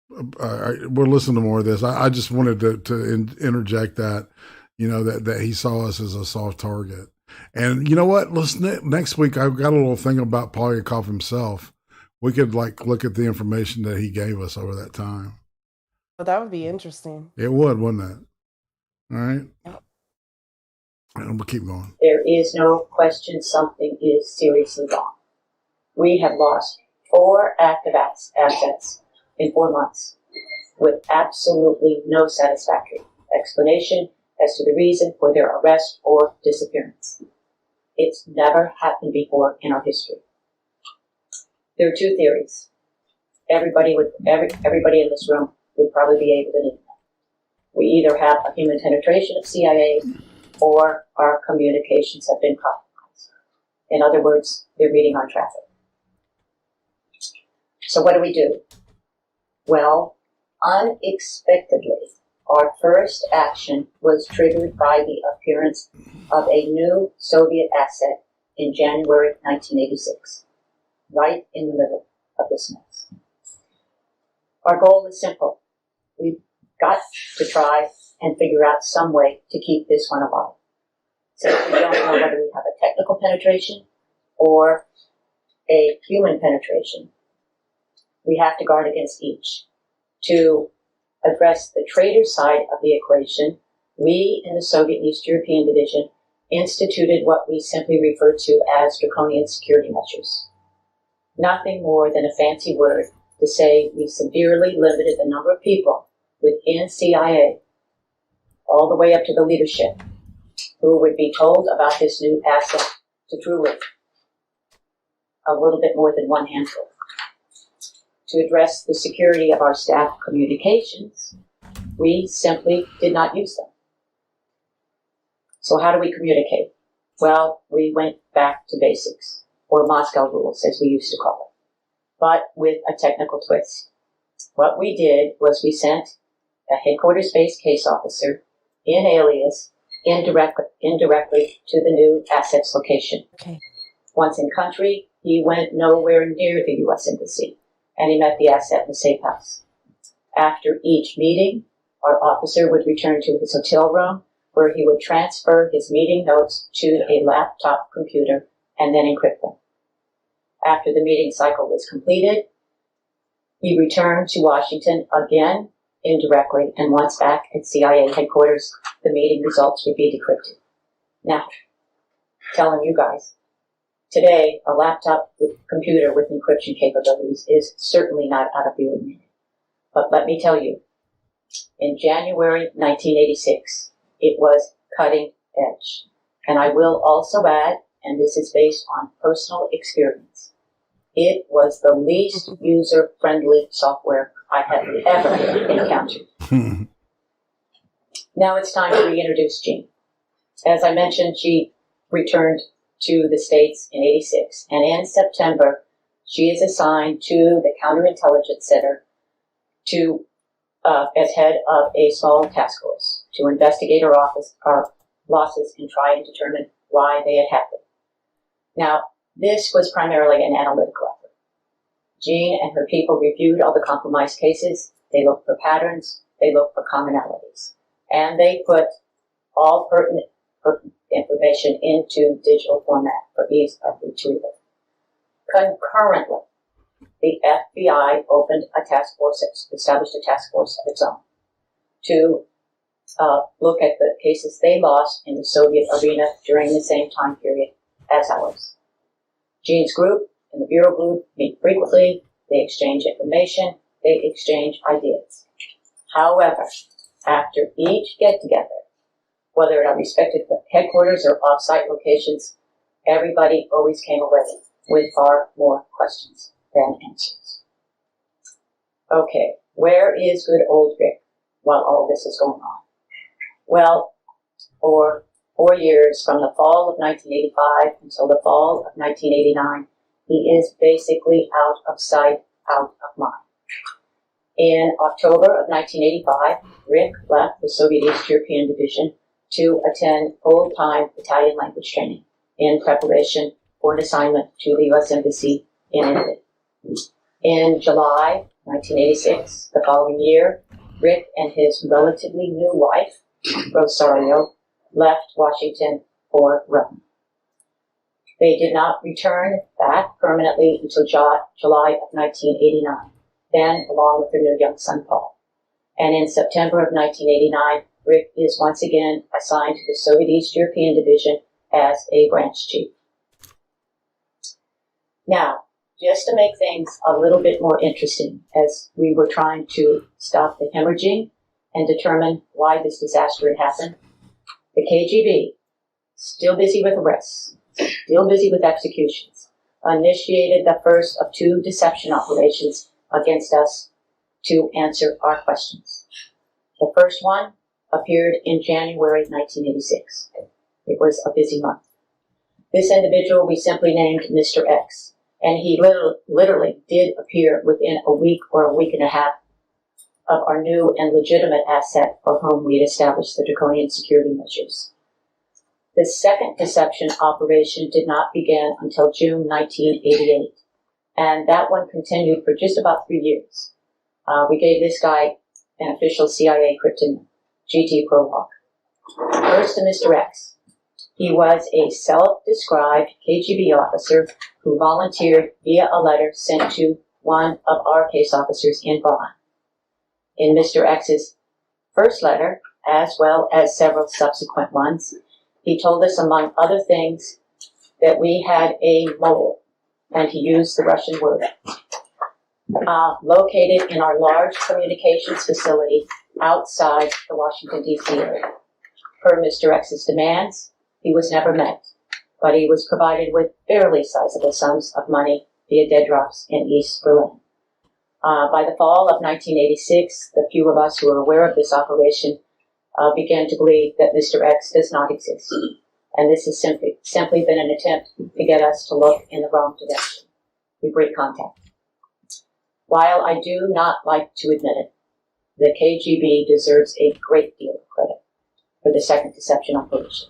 we're listening to more of this. I just wanted to interject that, that he saw us as a soft target. And you know what? Listen, next week I've got a little thing about Polyakov himself. We could look at the information that he gave us over that time.
Well, that would be interesting.
It would, wouldn't it? All right. Yep. And we'll keep going.
There is no question something is seriously wrong. We have lost 4 active assets in 4 months with absolutely no satisfactory explanation as to the reason for their arrest or disappearance. It's never happened before in our history. There are 2 theories. Everybody in this room would probably be able to name them. We either have a human penetration of CIA or our communications have been compromised. In other words, they're reading our traffic. So what do? Well, unexpectedly, our first action was triggered by the appearance of a new Soviet asset in January 1986, right in the middle of this mess. Our goal is simple. We've got to try and figure out some way to keep this one alive. So we don't know whether we have a technical penetration or a human penetration. We have to guard against each. To address the traitor side of the equation, we in the Soviet and East European Division instituted what we simply refer to as draconian security measures. Nothing more than a fancy word to say we severely limited the number of people within CIA, all the way up to the leadership, who would be told about this new asset to truly a little bit more than one handful. To address the security of our staff communications, we simply did not use them. So how do we communicate? Well, we went back to basics, or Moscow rules, as we used to call it, but with a technical twist. What we did was we sent a headquarters-based case officer in alias indirectly to the new asset's location.
Okay.
Once in country, he went nowhere near the U.S. Embassy, and he met the asset in the safe house. After each meeting, our officer would return to his hotel room, where he would transfer his meeting notes to a laptop computer and then encrypt them. After the meeting cycle was completed, he returned to Washington again indirectly, and once back at CIA headquarters, the meeting results would be decrypted. Now, telling you guys, today, a laptop computer with encryption capabilities is certainly not out of the ordinary. But let me tell you, in January 1986, it was cutting edge. And I will also add, and this is based on personal experience, it was the least user-friendly software I have ever encountered. Now it's time to reintroduce Jean. As I mentioned, she returned to the States in '86, and in September, she is assigned to the Counterintelligence Center to as head of a small task force to investigate our losses and try and determine why they had happened. Now, this was primarily an analytical effort. Jean and her people reviewed all the compromised cases. They looked for patterns. They looked for commonalities. And they put all pertinent information into digital format for ease of retrieval. Concurrently, the FBI opened a task force, established a task force of its own to look at the cases they lost in the Soviet arena during the same time period as ours. Jean's group and the Bureau group meet frequently. They exchange information. They exchange ideas. However, after each get-together, whether at our respective headquarters or off-site locations, everybody always came away with far more questions than answers. Okay, where is good old Rick while all this is going on? Well, for 4 years, from the fall of 1985 until the fall of 1989, he is basically out of sight, out of mind. In October of 1985, Rick left the Soviet East European Division to attend full-time Italian language training in preparation for an assignment to the U.S. Embassy in Italy. In July 1986, the following year, Rick and his relatively new wife, Rosario, left Washington for Rome. They did not return back permanently until July of 1989, then along with their new young son, Paul. And in September of 1989, Rick is once again assigned to the Soviet East European Division as a branch chief. Now, just to make things a little bit more interesting, as we were trying to stop the hemorrhaging and determine why this disaster had happened, the KGB, still busy with arrests, still busy with executions, initiated the first of 2 deception operations against us to answer our questions. The first one appeared in January 1986. It was a busy month. This individual we simply named Mr. X, and he literally did appear within a week or a week and a half of our new and legitimate asset for whom we had established the draconian security measures. The second deception operation did not begin until June 1988, and that one continued for just about 3 years. We gave this guy an official CIA cryptonym, GT Prologue. First to Mr. X. He was a self-described KGB officer who volunteered via a letter sent to one of our case officers in Bonn. In Mr. X's first letter, as well as several subsequent ones, he told us, among other things, that we had a mole, and he used the Russian word, located in our large communications facility outside the Washington, D.C. area. Per Mr. X's demands, he was never met, but he was provided with fairly sizable sums of money via dead drops in East Berlin. By the fall of 1986, the few of us who were aware of this operation began to believe that Mr. X does not exist, and this has simply been an attempt to get us to look in the wrong direction. We break contact. While I do not like to admit it, the KGB deserves a great deal of credit for the second deception operation.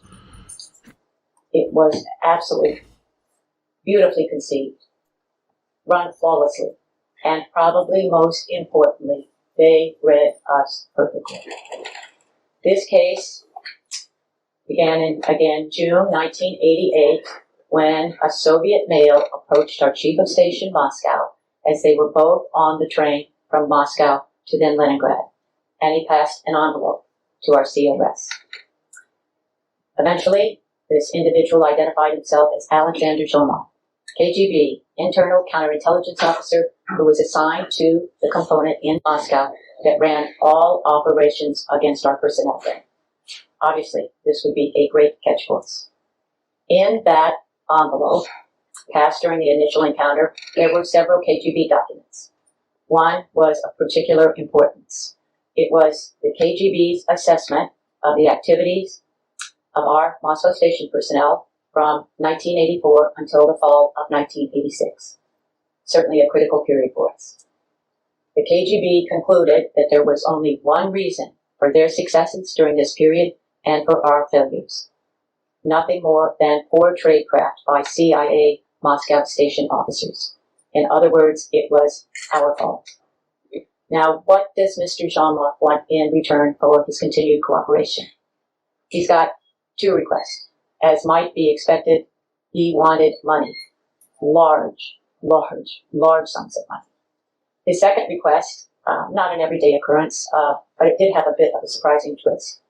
It was absolutely beautifully conceived, run flawlessly, and probably most importantly, They read us perfectly. This case began in, again, June 1988, when a Soviet male approached our chief of station, Moscow, as they were both on the train from Moscow to then Leningrad, and he passed an envelope to our COS. Eventually, this individual identified himself as Alexander Zhomov, KGB internal counterintelligence officer who was assigned to the component in Moscow that ran all operations against our personnel there. Obviously, this would be a great catch for us. In that envelope, passed during the initial encounter, there were several KGB documents. One was of particular importance. It was the KGB's assessment of the activities of our Moscow station personnel from 1984 until the fall of 1986. Certainly a critical period for us. The KGB concluded that there was only one reason for their successes during this period and for our failures. Nothing more than poor tradecraft by CIA Moscow station officers. In other words, it was our fault. Now, what does Mr. Zhomov want in return for his continued cooperation? He's got two requests. As might be expected, he wanted money. Large sums of money. His second request, not an everyday occurrence, but it did have a bit of a surprising twist.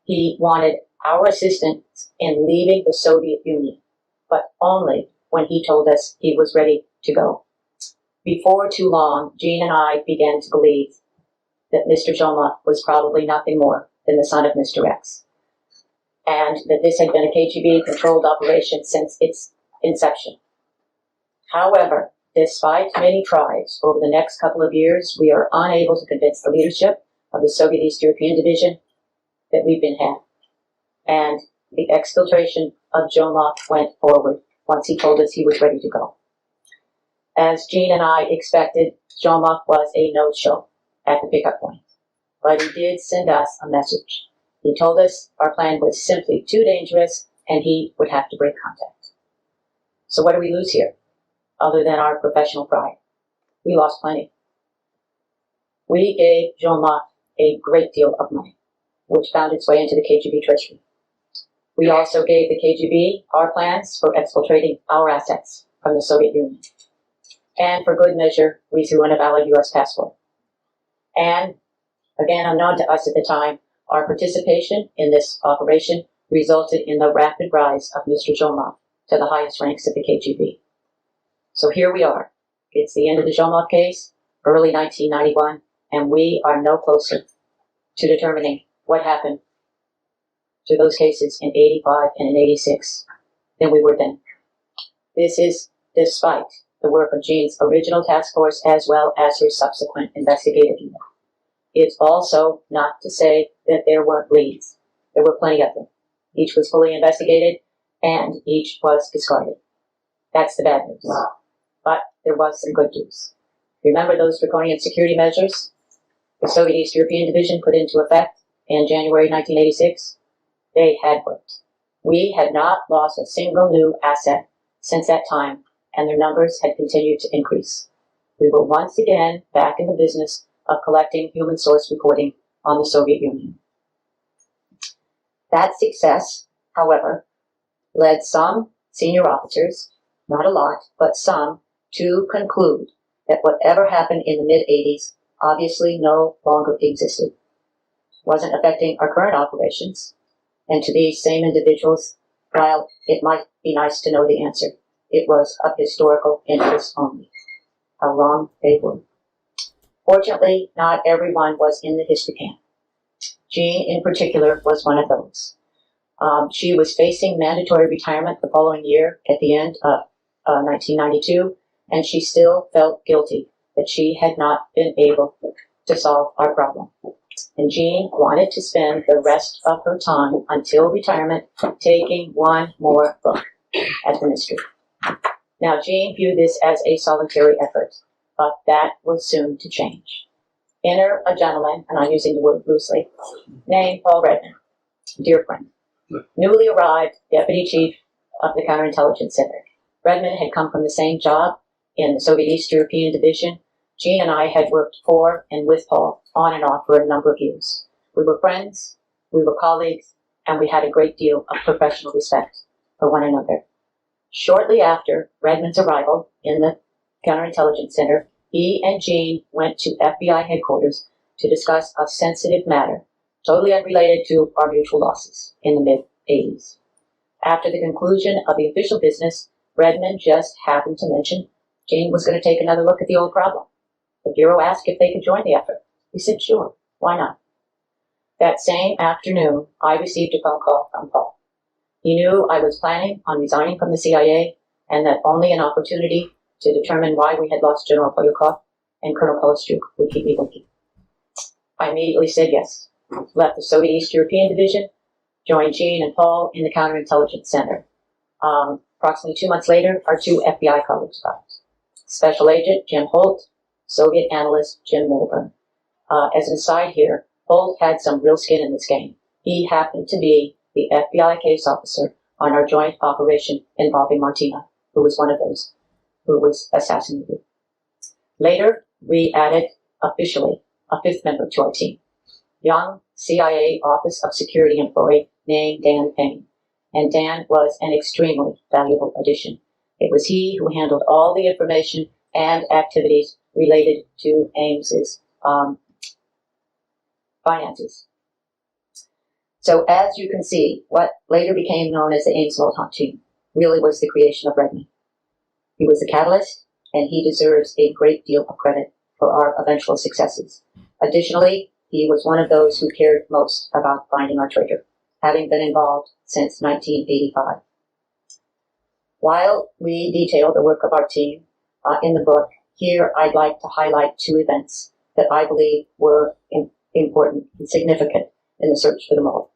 He wanted our assistance in leaving the Soviet Union, but only when he told us he was ready to go. Before too long, Jean and I began to believe that Mr. Zhomov was probably nothing more than the son of Mr. X, and that this had been a KGB-controlled operation since its inception. However, despite many tries over the next couple of years, we are unable to convince the leadership of the Soviet East European Division that we've been had. And the exfiltration of Zhomov went forward once he told us he was ready to go. As Jean and I expected, Zhomov was a no-show at the pickup point. But he did send us a message. He told us our plan was simply too dangerous and he would have to break contact. So what do we lose here, other than our professional pride? We lost plenty. We gave Zhomov a great deal of money, which found its way into the KGB treasury. We also gave the KGB our plans for exfiltrating our assets from the Soviet Union. And for good measure, we threw in a valid U.S. passport. And, again unknown to us at the time, our participation in this operation resulted in the rapid rise of Mr. Zhomov to the highest ranks of the KGB. So here we are. It's the end of the Zhomov case, early 1991, and we are no closer to determining what happened to those cases in 85 and in 86 than we were then. This is despite the work of Jean's original task force as well as her subsequent investigative unit. It's also not to say that there weren't leads. There were plenty of them. Each was fully investigated and each was discarded. That's the bad news. But there was some good news. Remember those draconian security measures the Soviet East European Division put into effect in January 1986? They had worked. We had not lost a single new asset since that time, and their numbers had continued to increase. We were once again back in the business of collecting human source reporting on the Soviet Union. That success, however, led some senior officers, not a lot, but some, to conclude that whatever happened in the mid-80s obviously no longer existed, wasn't affecting our current operations, and to these same individuals, while it might be nice to know the answer, it was of historical interest only. How long they were. Fortunately, not everyone was in the history camp. Jean, in particular, was one of those. She was facing mandatory retirement the following year at the end of 1992, and she still felt guilty that she had not been able to solve our problem. And Jean wanted to spend the rest of her time until retirement taking one more look at the mystery. Now, Jean viewed this as a solitary effort, but that was soon to change. Enter a gentleman, and I'm using the word loosely, named Paul Redman, dear friend, newly arrived deputy chief of the Counterintelligence Center. Redman had come from the same job in the Soviet East European Division, Jean and I had worked for and with Paul on and off for a number of years. We were friends, we were colleagues, and we had a great deal of professional respect for one another. Shortly after Redmond's arrival in the Counterintelligence Center, he and Jean went to FBI headquarters to discuss a sensitive matter, totally unrelated to our mutual losses in the mid-'80s. After the conclusion of the official business, Redmond just happened to mention Jean was going to take another look at the old problem. The Bureau asked if they could join the effort. We said, sure, why not? That same afternoon, I received a phone call from Paul. He knew I was planning on resigning from the CIA and that only an opportunity to determine why we had lost General Polyakov and Colonel Polishchuk would keep me working. I immediately said yes, left the Soviet East European Division, joined Jean and Paul in the Counterintelligence Center. Approximately 2 months later, our two FBI colleagues arrived. Special Agent Jim Holt, Soviet Analyst Jim Milburn. As an aside here, Holt had some real skin in this game. He happened to be the FBI case officer on our joint operation involving Martina, who was one of those who was assassinated. Later, we added officially a fifth member to our team, young CIA Office of Security employee named Dan Payne. And Dan was an extremely valuable addition. It was he who handled all the information and activities related to Ames's finances. So as you can see, what later became known as the Ames Voltant team really was the creation of Redmond. He was the catalyst, and he deserves a great deal of credit for our eventual successes. Additionally, he was one of those who cared most about finding our traitor, having been involved since 1985. While we detail the work of our team in the book, here I'd like to highlight two events that I believe were important and significant in the search for the mole.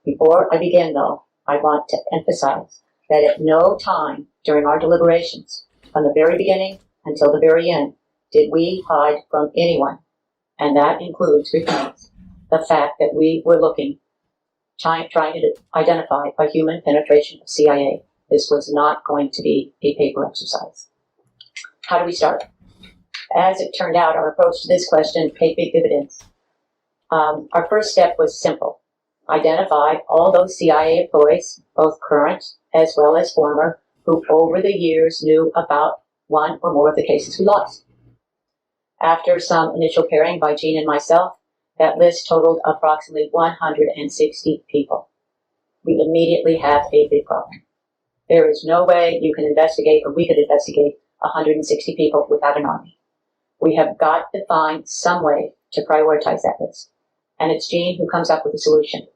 Before I begin, though, I want to emphasize that at no time during our deliberations, from the very beginning until the very end, did we hide from anyone, and that includes retainers, the fact that we were trying to identify a human penetration of CIA. This was not going to be a paper exercise. How do we start? As it turned out, our approach to this question paid big dividends. Our first step was simple. Identify all those CIA employees, both current as well as former, who over the years knew about one or more of the cases we lost. After some initial pairing by Jean and myself, that list totaled approximately 160 people. We immediately have a big problem. There is no way you can investigate, or we could investigate, 160 people without an army. We have got to find some way to prioritize that list. And it's Jean who comes up with a solution.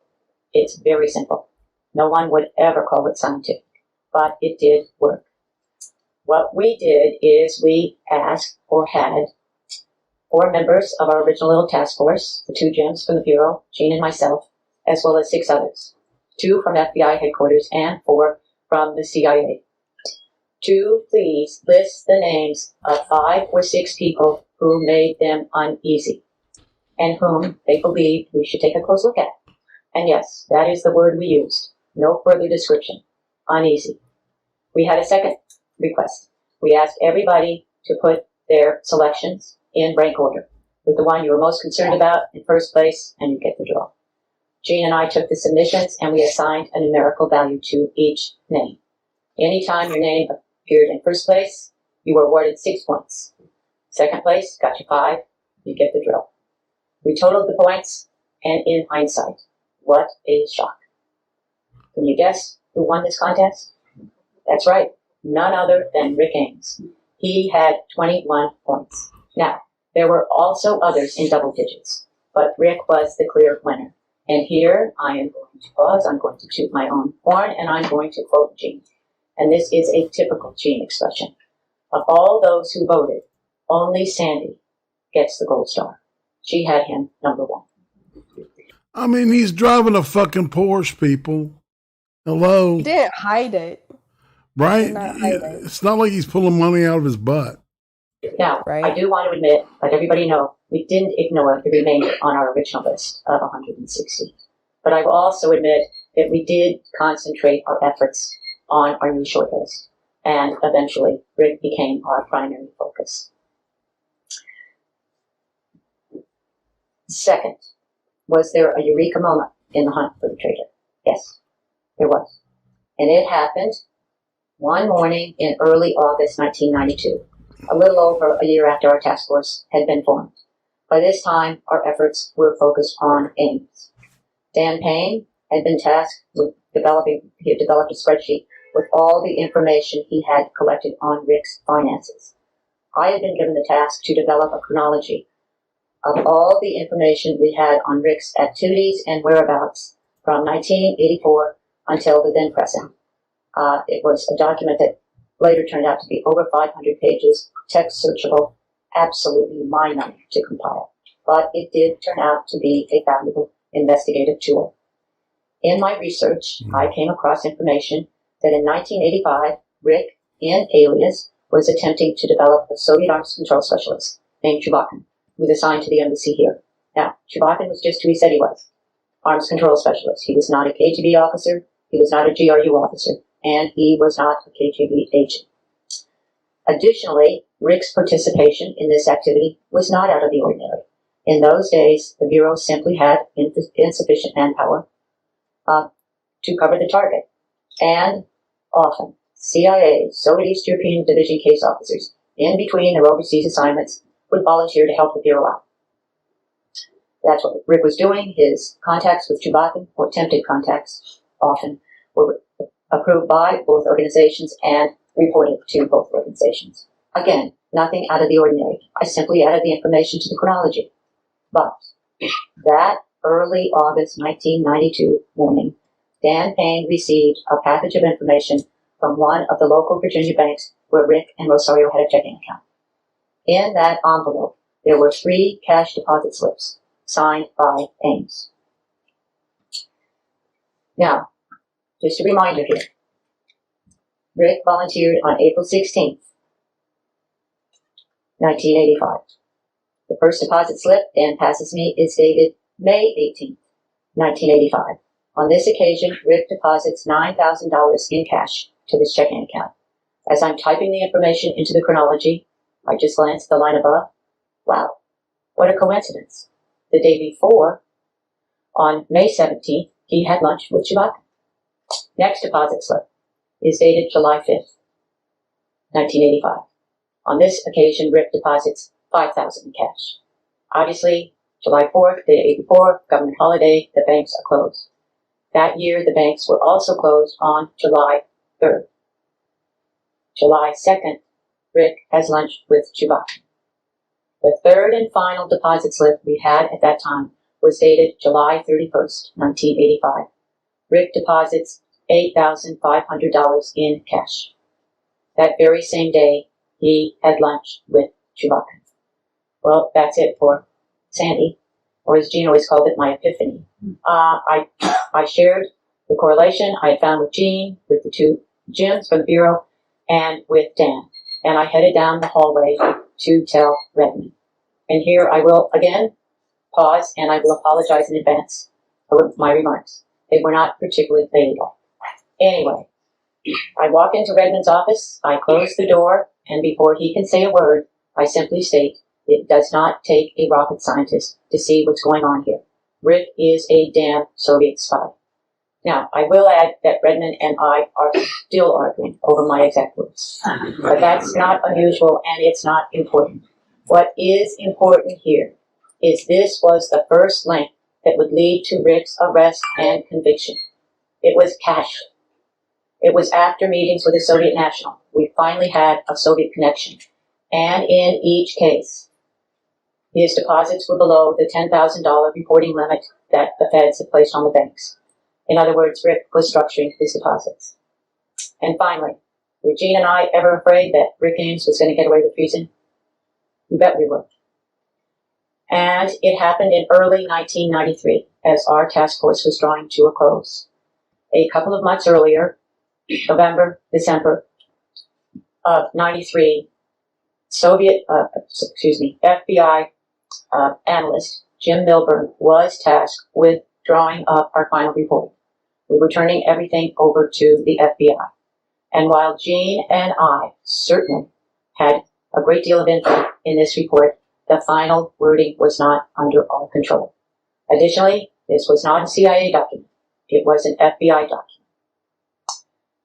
It's very simple. No one would ever call it scientific, but it did work. What we did is we asked or had 4 members of our original little task force, the 2 Jims from the Bureau, Jean and myself, as well as 6 others, 2 from FBI headquarters and 4 from the CIA, to please list the names of 5 or 6 people who made them uneasy and whom they believed we should take a close look at. And yes, that is the word we used. No further description. Uneasy. We had a second request. We asked everybody to put their selections in rank order, with the one you were most concerned about in first place, and you get the draw. Jean and I took the submissions, and we assigned a numerical value to each name. Anytime your name appeared in first place, you were awarded 6 points. Second place got you 5. You get the drill. We totaled the points, and in hindsight, what a shock. Can you guess who won this contest? That's right, none other than Rick Ames. He had 21 points. Now, there were also others in double digits, but Rick was the clear winner. And here I am going to pause, I'm going to toot my own horn, and I'm going to quote Jean. And this is a typical Jean expression. Of all those who voted, only Sandy gets the gold star. She had him number 1.
I mean, he's driving a fucking Porsche, people. Hello.
He didn't hide it.
Right?
He did not hide it.
It's not like he's pulling money out of his butt.
Now, I do want to admit, let everybody know, we didn't ignore the remainder on our original list of 160. But I will also admit that we did concentrate our efforts on our new shortlist. And eventually, Rick became our primary focus. Second, was there a eureka moment in the hunt for the traitor? Yes, there was. And it happened one morning in early August 1992, a little over a year after our task force had been formed. By this time, our efforts were focused on Ames. Dan Payne had been tasked with he had developed a spreadsheet with all the information he had collected on Rick's finances. I had been given the task to develop a chronology of all the information we had on Rick's activities and whereabouts from 1984 until the then present. It was a document that later turned out to be over 500 pages, text searchable, absolutely mind-numbing to compile. But it did turn out to be a valuable investigative tool. In my research, I came across information that in 1985, Rick, in alias, was attempting to develop a Soviet arms control specialist named Chubakin, who was assigned to the embassy here. Now, Chubakin was just who he said he was, arms control specialist. He was not a KGB officer, he was not a GRU officer, and he was not a KGB agent. Additionally, Rick's participation in this activity was not out of the ordinary. In those days, the Bureau simply had insufficient manpower to cover the target. And often, CIA, Soviet East European Division case officers, in between their overseas assignments, would volunteer to help the Bureau out. That's what Rick was doing. His contacts with Chubakin, or attempted contacts, often were approved by both organizations and reported to both organizations. Again, nothing out of the ordinary. I simply added the information to the chronology. But that early August 1992 morning, Dan Payne received a package of information from one of the local Virginia banks where Rick and Rosario had a checking account. In that envelope, there were 3 cash deposit slips signed by Ames. Now, just a reminder here, Rick volunteered on April 16th, 1985. The first deposit slip Dan passes me is dated May 18th, 1985. On this occasion, Rick deposits $9,000 in cash to this checking account. As I'm typing the information into the chronology, I just glanced at the line above. Wow, what a coincidence. The day before, on May 17th, he had lunch with Chubakin. Next deposit slip is dated July 5th, 1985. On this occasion, Rick deposits $5,000 in cash. Obviously, July 4th, the day before, government holiday, the banks are closed. That year, the banks were also closed on July 3rd. July 2nd, Rick has lunch with Chubakin. The third and final deposit slip we had at that time was dated July 31st, 1985. Rick deposits $8,500 in cash. That very same day, he had lunch with Chubakin. Well, that's it for Sandy, or as Gene always called it, my epiphany. I shared the correlation I had found with Gene, with the 2 Jims from the Bureau, and with Dan. And I headed down the hallway to tell Redmond. And here I will again pause, and I will apologize in advance for my remarks. They were not particularly ladylike. Anyway, I walk into Redmond's office, I close the door, and before he can say a word, I simply state, it does not take a rocket scientist to see what's going on here. Rick is a damn Soviet spy. Now, I will add that Redmond and I are still arguing over my exact words. But that's not unusual, and it's not important. What is important here is this was the first link that would lead to Rick's arrest and conviction. It was cash. It was after meetings with a Soviet national. We finally had a Soviet connection. And in each case, his deposits were below the $10,000 reporting limit that the feds had placed on the banks. In other words, Rick was structuring his deposits. And finally, were Gene and I ever afraid that Rick Ames was going to get away with treason? You bet we were. And it happened in early 1993, as our task force was drawing to a close. A couple of months earlier, December of 93, FBI analyst Jim Milburn was tasked with drawing up our final report. We were turning everything over to the FBI. And while Gene and I certainly had a great deal of input in this report, the final wording was not under our control. Additionally, this was not a CIA document. It was an FBI document.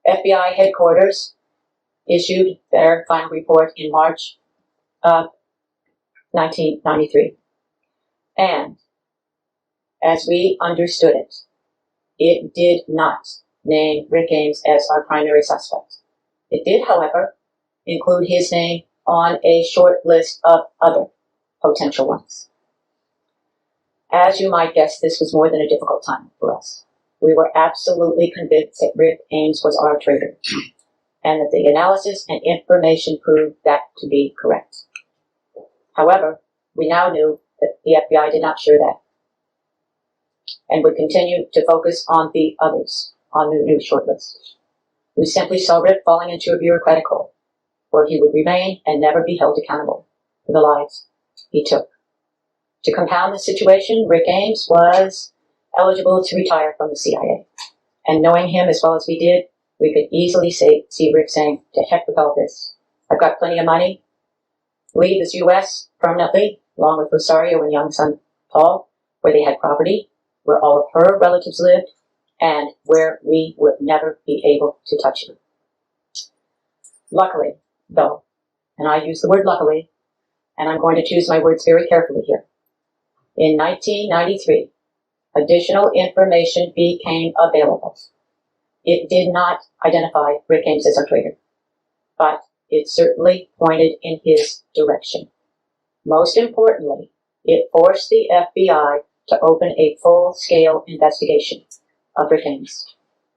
FBI headquarters issued their final report in March of 1993. And as we understood it, it did not name Rick Ames as our primary suspect. It did, however, include his name on a short list of other potential ones. As you might guess, this was more than a difficult time for us. We were absolutely convinced that Rick Ames was our traitor, and that the analysis and information proved that to be correct. However, we now knew that the FBI did not share that, and would continue to focus on the others on the new shortlist. We simply saw Rick falling into a bureaucratic hole, where he would remain and never be held accountable for the lives he took. To compound the situation, Rick Ames was eligible to retire from the CIA. And knowing him as well as we did, we could easily see Rick saying, to heck with all this. I've got plenty of money. Leave the U.S. permanently, along with Rosario and young son Paul, where they had property, where all of her relatives lived, and where we would never be able to touch him. Luckily, though, and I use the word luckily, and I'm going to choose my words very carefully here. In 1993, additional information became available. It did not identify Rick Ames as a traitor, but it certainly pointed in his direction. Most importantly, it forced the FBI to open a full-scale investigation of Rick Ames,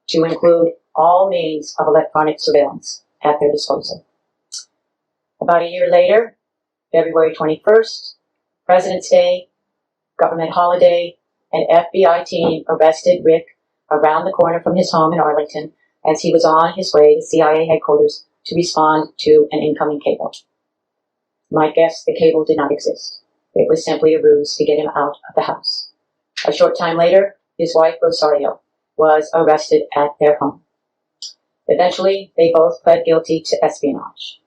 to include all means of electronic surveillance at their disposal. About a year later, February 21st, President's Day, government holiday, an FBI team arrested Rick around the corner from his home in Arlington as he was on his way to CIA headquarters to respond to an incoming cable. My guess, the cable did not exist. It was simply a ruse to get him out of the house. A short time later, his wife, Rosario, was arrested at their home. Eventually, they both pled guilty to espionage.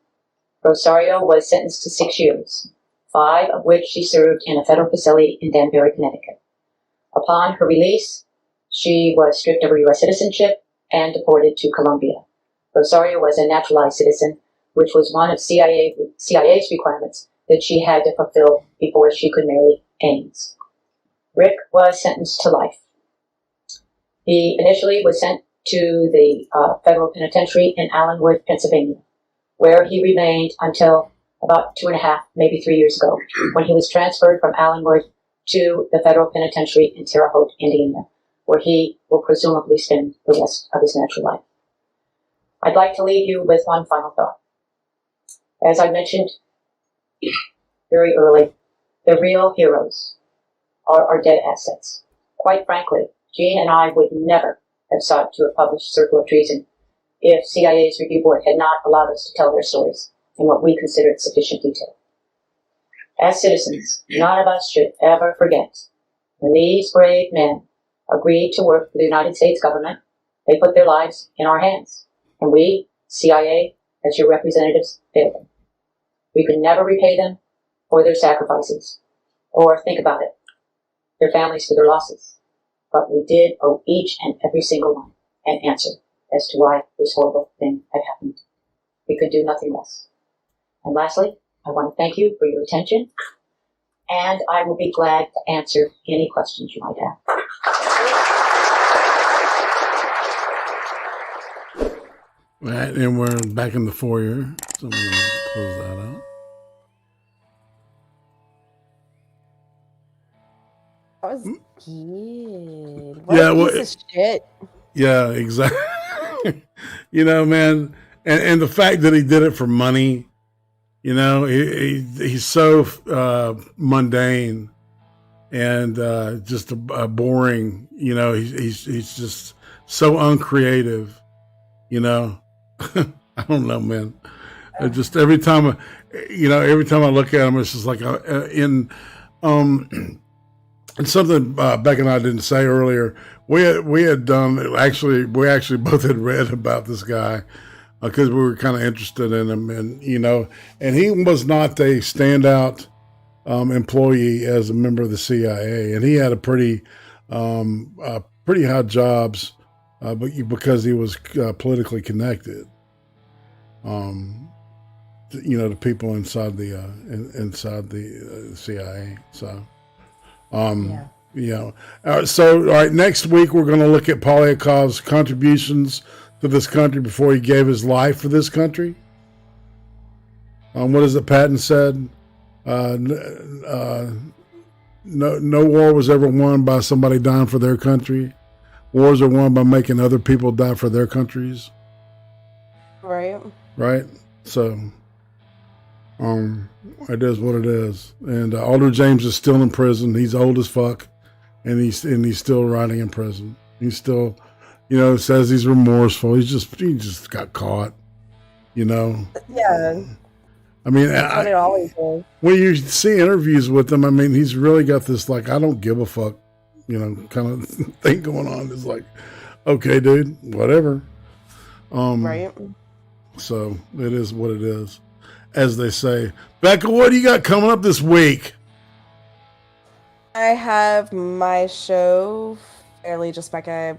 Rosario was sentenced to 6 years, 5 of which she served in a federal facility in Danbury, Connecticut. Upon her release, she was stripped of her U.S. citizenship and deported to Colombia. Rosario was a naturalized citizen, which was one of CIA's requirements that she had to fulfill before she could marry Ames. Rick was sentenced to life. He initially was sent to the federal penitentiary in Allenwood, Pennsylvania, where he remained until about 2.5, maybe 3 years ago, when he was transferred from Allenwood to the federal penitentiary in Terre Haute, Indiana, where he will presumably spend the rest of his natural life. I'd like to leave you with one final thought. As I mentioned very early, the real heroes are our dead assets. Quite frankly, Gene and I would never have sought to have published Circle of Treason if CIA's review board had not allowed us to tell their stories in what we considered sufficient detail. As citizens, none of us should ever forget when these brave men agreed to work for the United States government, they put their lives in our hands. And we, CIA, as your representatives, failed them. We could never repay them for their sacrifices, or think about it, their families for their losses. But we did owe each and every single one an answer as to why this horrible thing had happened. We could do nothing less. And lastly, I want to thank you for your attention, and I will be glad to answer any questions you might have.
Right, and we're back in the foyer, so I'm going to close that out.
That was good.
Yeah,
What a piece of shit.
Yeah, exactly. You know, man, and the fact that he did it for money, you know, he's so mundane and just a boring, you know, he's just so uncreative, you know. I don't know, man. Just every time I look at him, it's just like and something Beck and I didn't say earlier. We had done we actually both had read about this guy because we were kind of interested in him, and you know, and he was not a standout employee as a member of the CIA, and he had a pretty high jobs, but because he was politically connected. To people inside the CIA. So, all right. Next week we're going to look at Polyakov's contributions to this country before he gave his life for this country. What is it Patton said? No war was ever won by somebody dying for their country. Wars are won by making other people die for their countries. Right. So, it is what it is. And Aldrich Ames is still in prison. He's old as fuck, and he's still rotting in prison. He's still, says he's remorseful. He just got caught.
Yeah.
I mean,
That's what it always is.
When you see interviews with him, I mean, he's really got this like I don't give a fuck, kind of thing going on. It's like, okay, dude, whatever.
Right.
So it is what it is, as they say. Becca, what do you got coming up this week?
I have my show, FERHLE'S BECCA,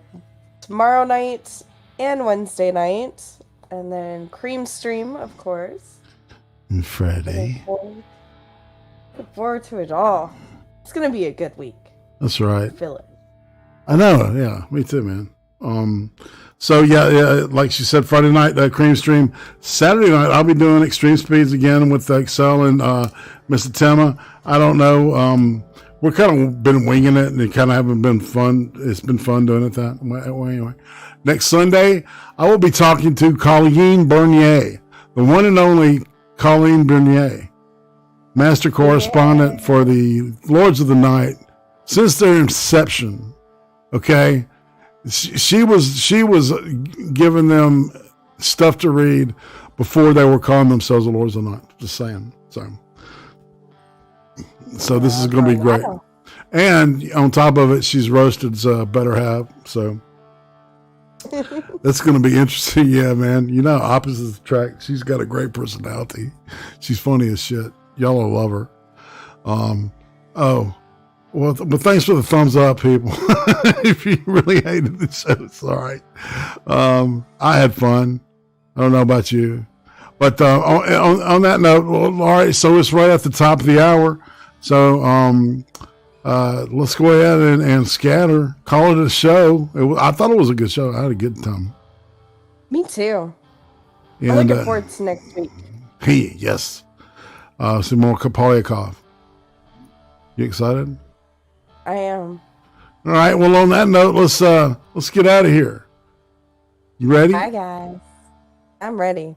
tomorrow night and Wednesday night, and then Cream Stream, of course.
And Friday.
Look forward to it all. It's gonna be a good week.
That's right.
I feel it.
I know. Yeah, me too, man. So yeah, like she said, Friday night, Cream Stream. Saturday night, I'll be doing Extreme Speeds again with Excel and Mr. Tema. I don't know. We're kind of been winging it, and it kind of haven't been fun. It's been fun doing it that way. Anyway, next Sunday, I will be talking to Colleen Bernier, the one and only Colleen Bernier, master correspondent for the Lords of the Night since their inception. Okay. She was giving them stuff to read before they were calling themselves the Lords of the Night. Just saying. So this is going to be great. And on top of it, she's Roasted's better half. So that's going to be interesting. Yeah, man. Opposites attract. She's got a great personality. She's funny as shit. Y'all will love her. Well, thanks for the thumbs up, people. If you really hated the show, it's all right. I had fun. I don't know about you. But on that note, well, all right, so it's right at the top of the hour. So let's go ahead and scatter. Call it a show. I thought it was a good show. I had a good time.
Me too.
And,
I'm looking forward to next week.
Hey, yes. Some more Polyakov. You excited?
I am.
All right. Well, on that note, let's get out of here. You ready?
Bye, guys. I'm ready.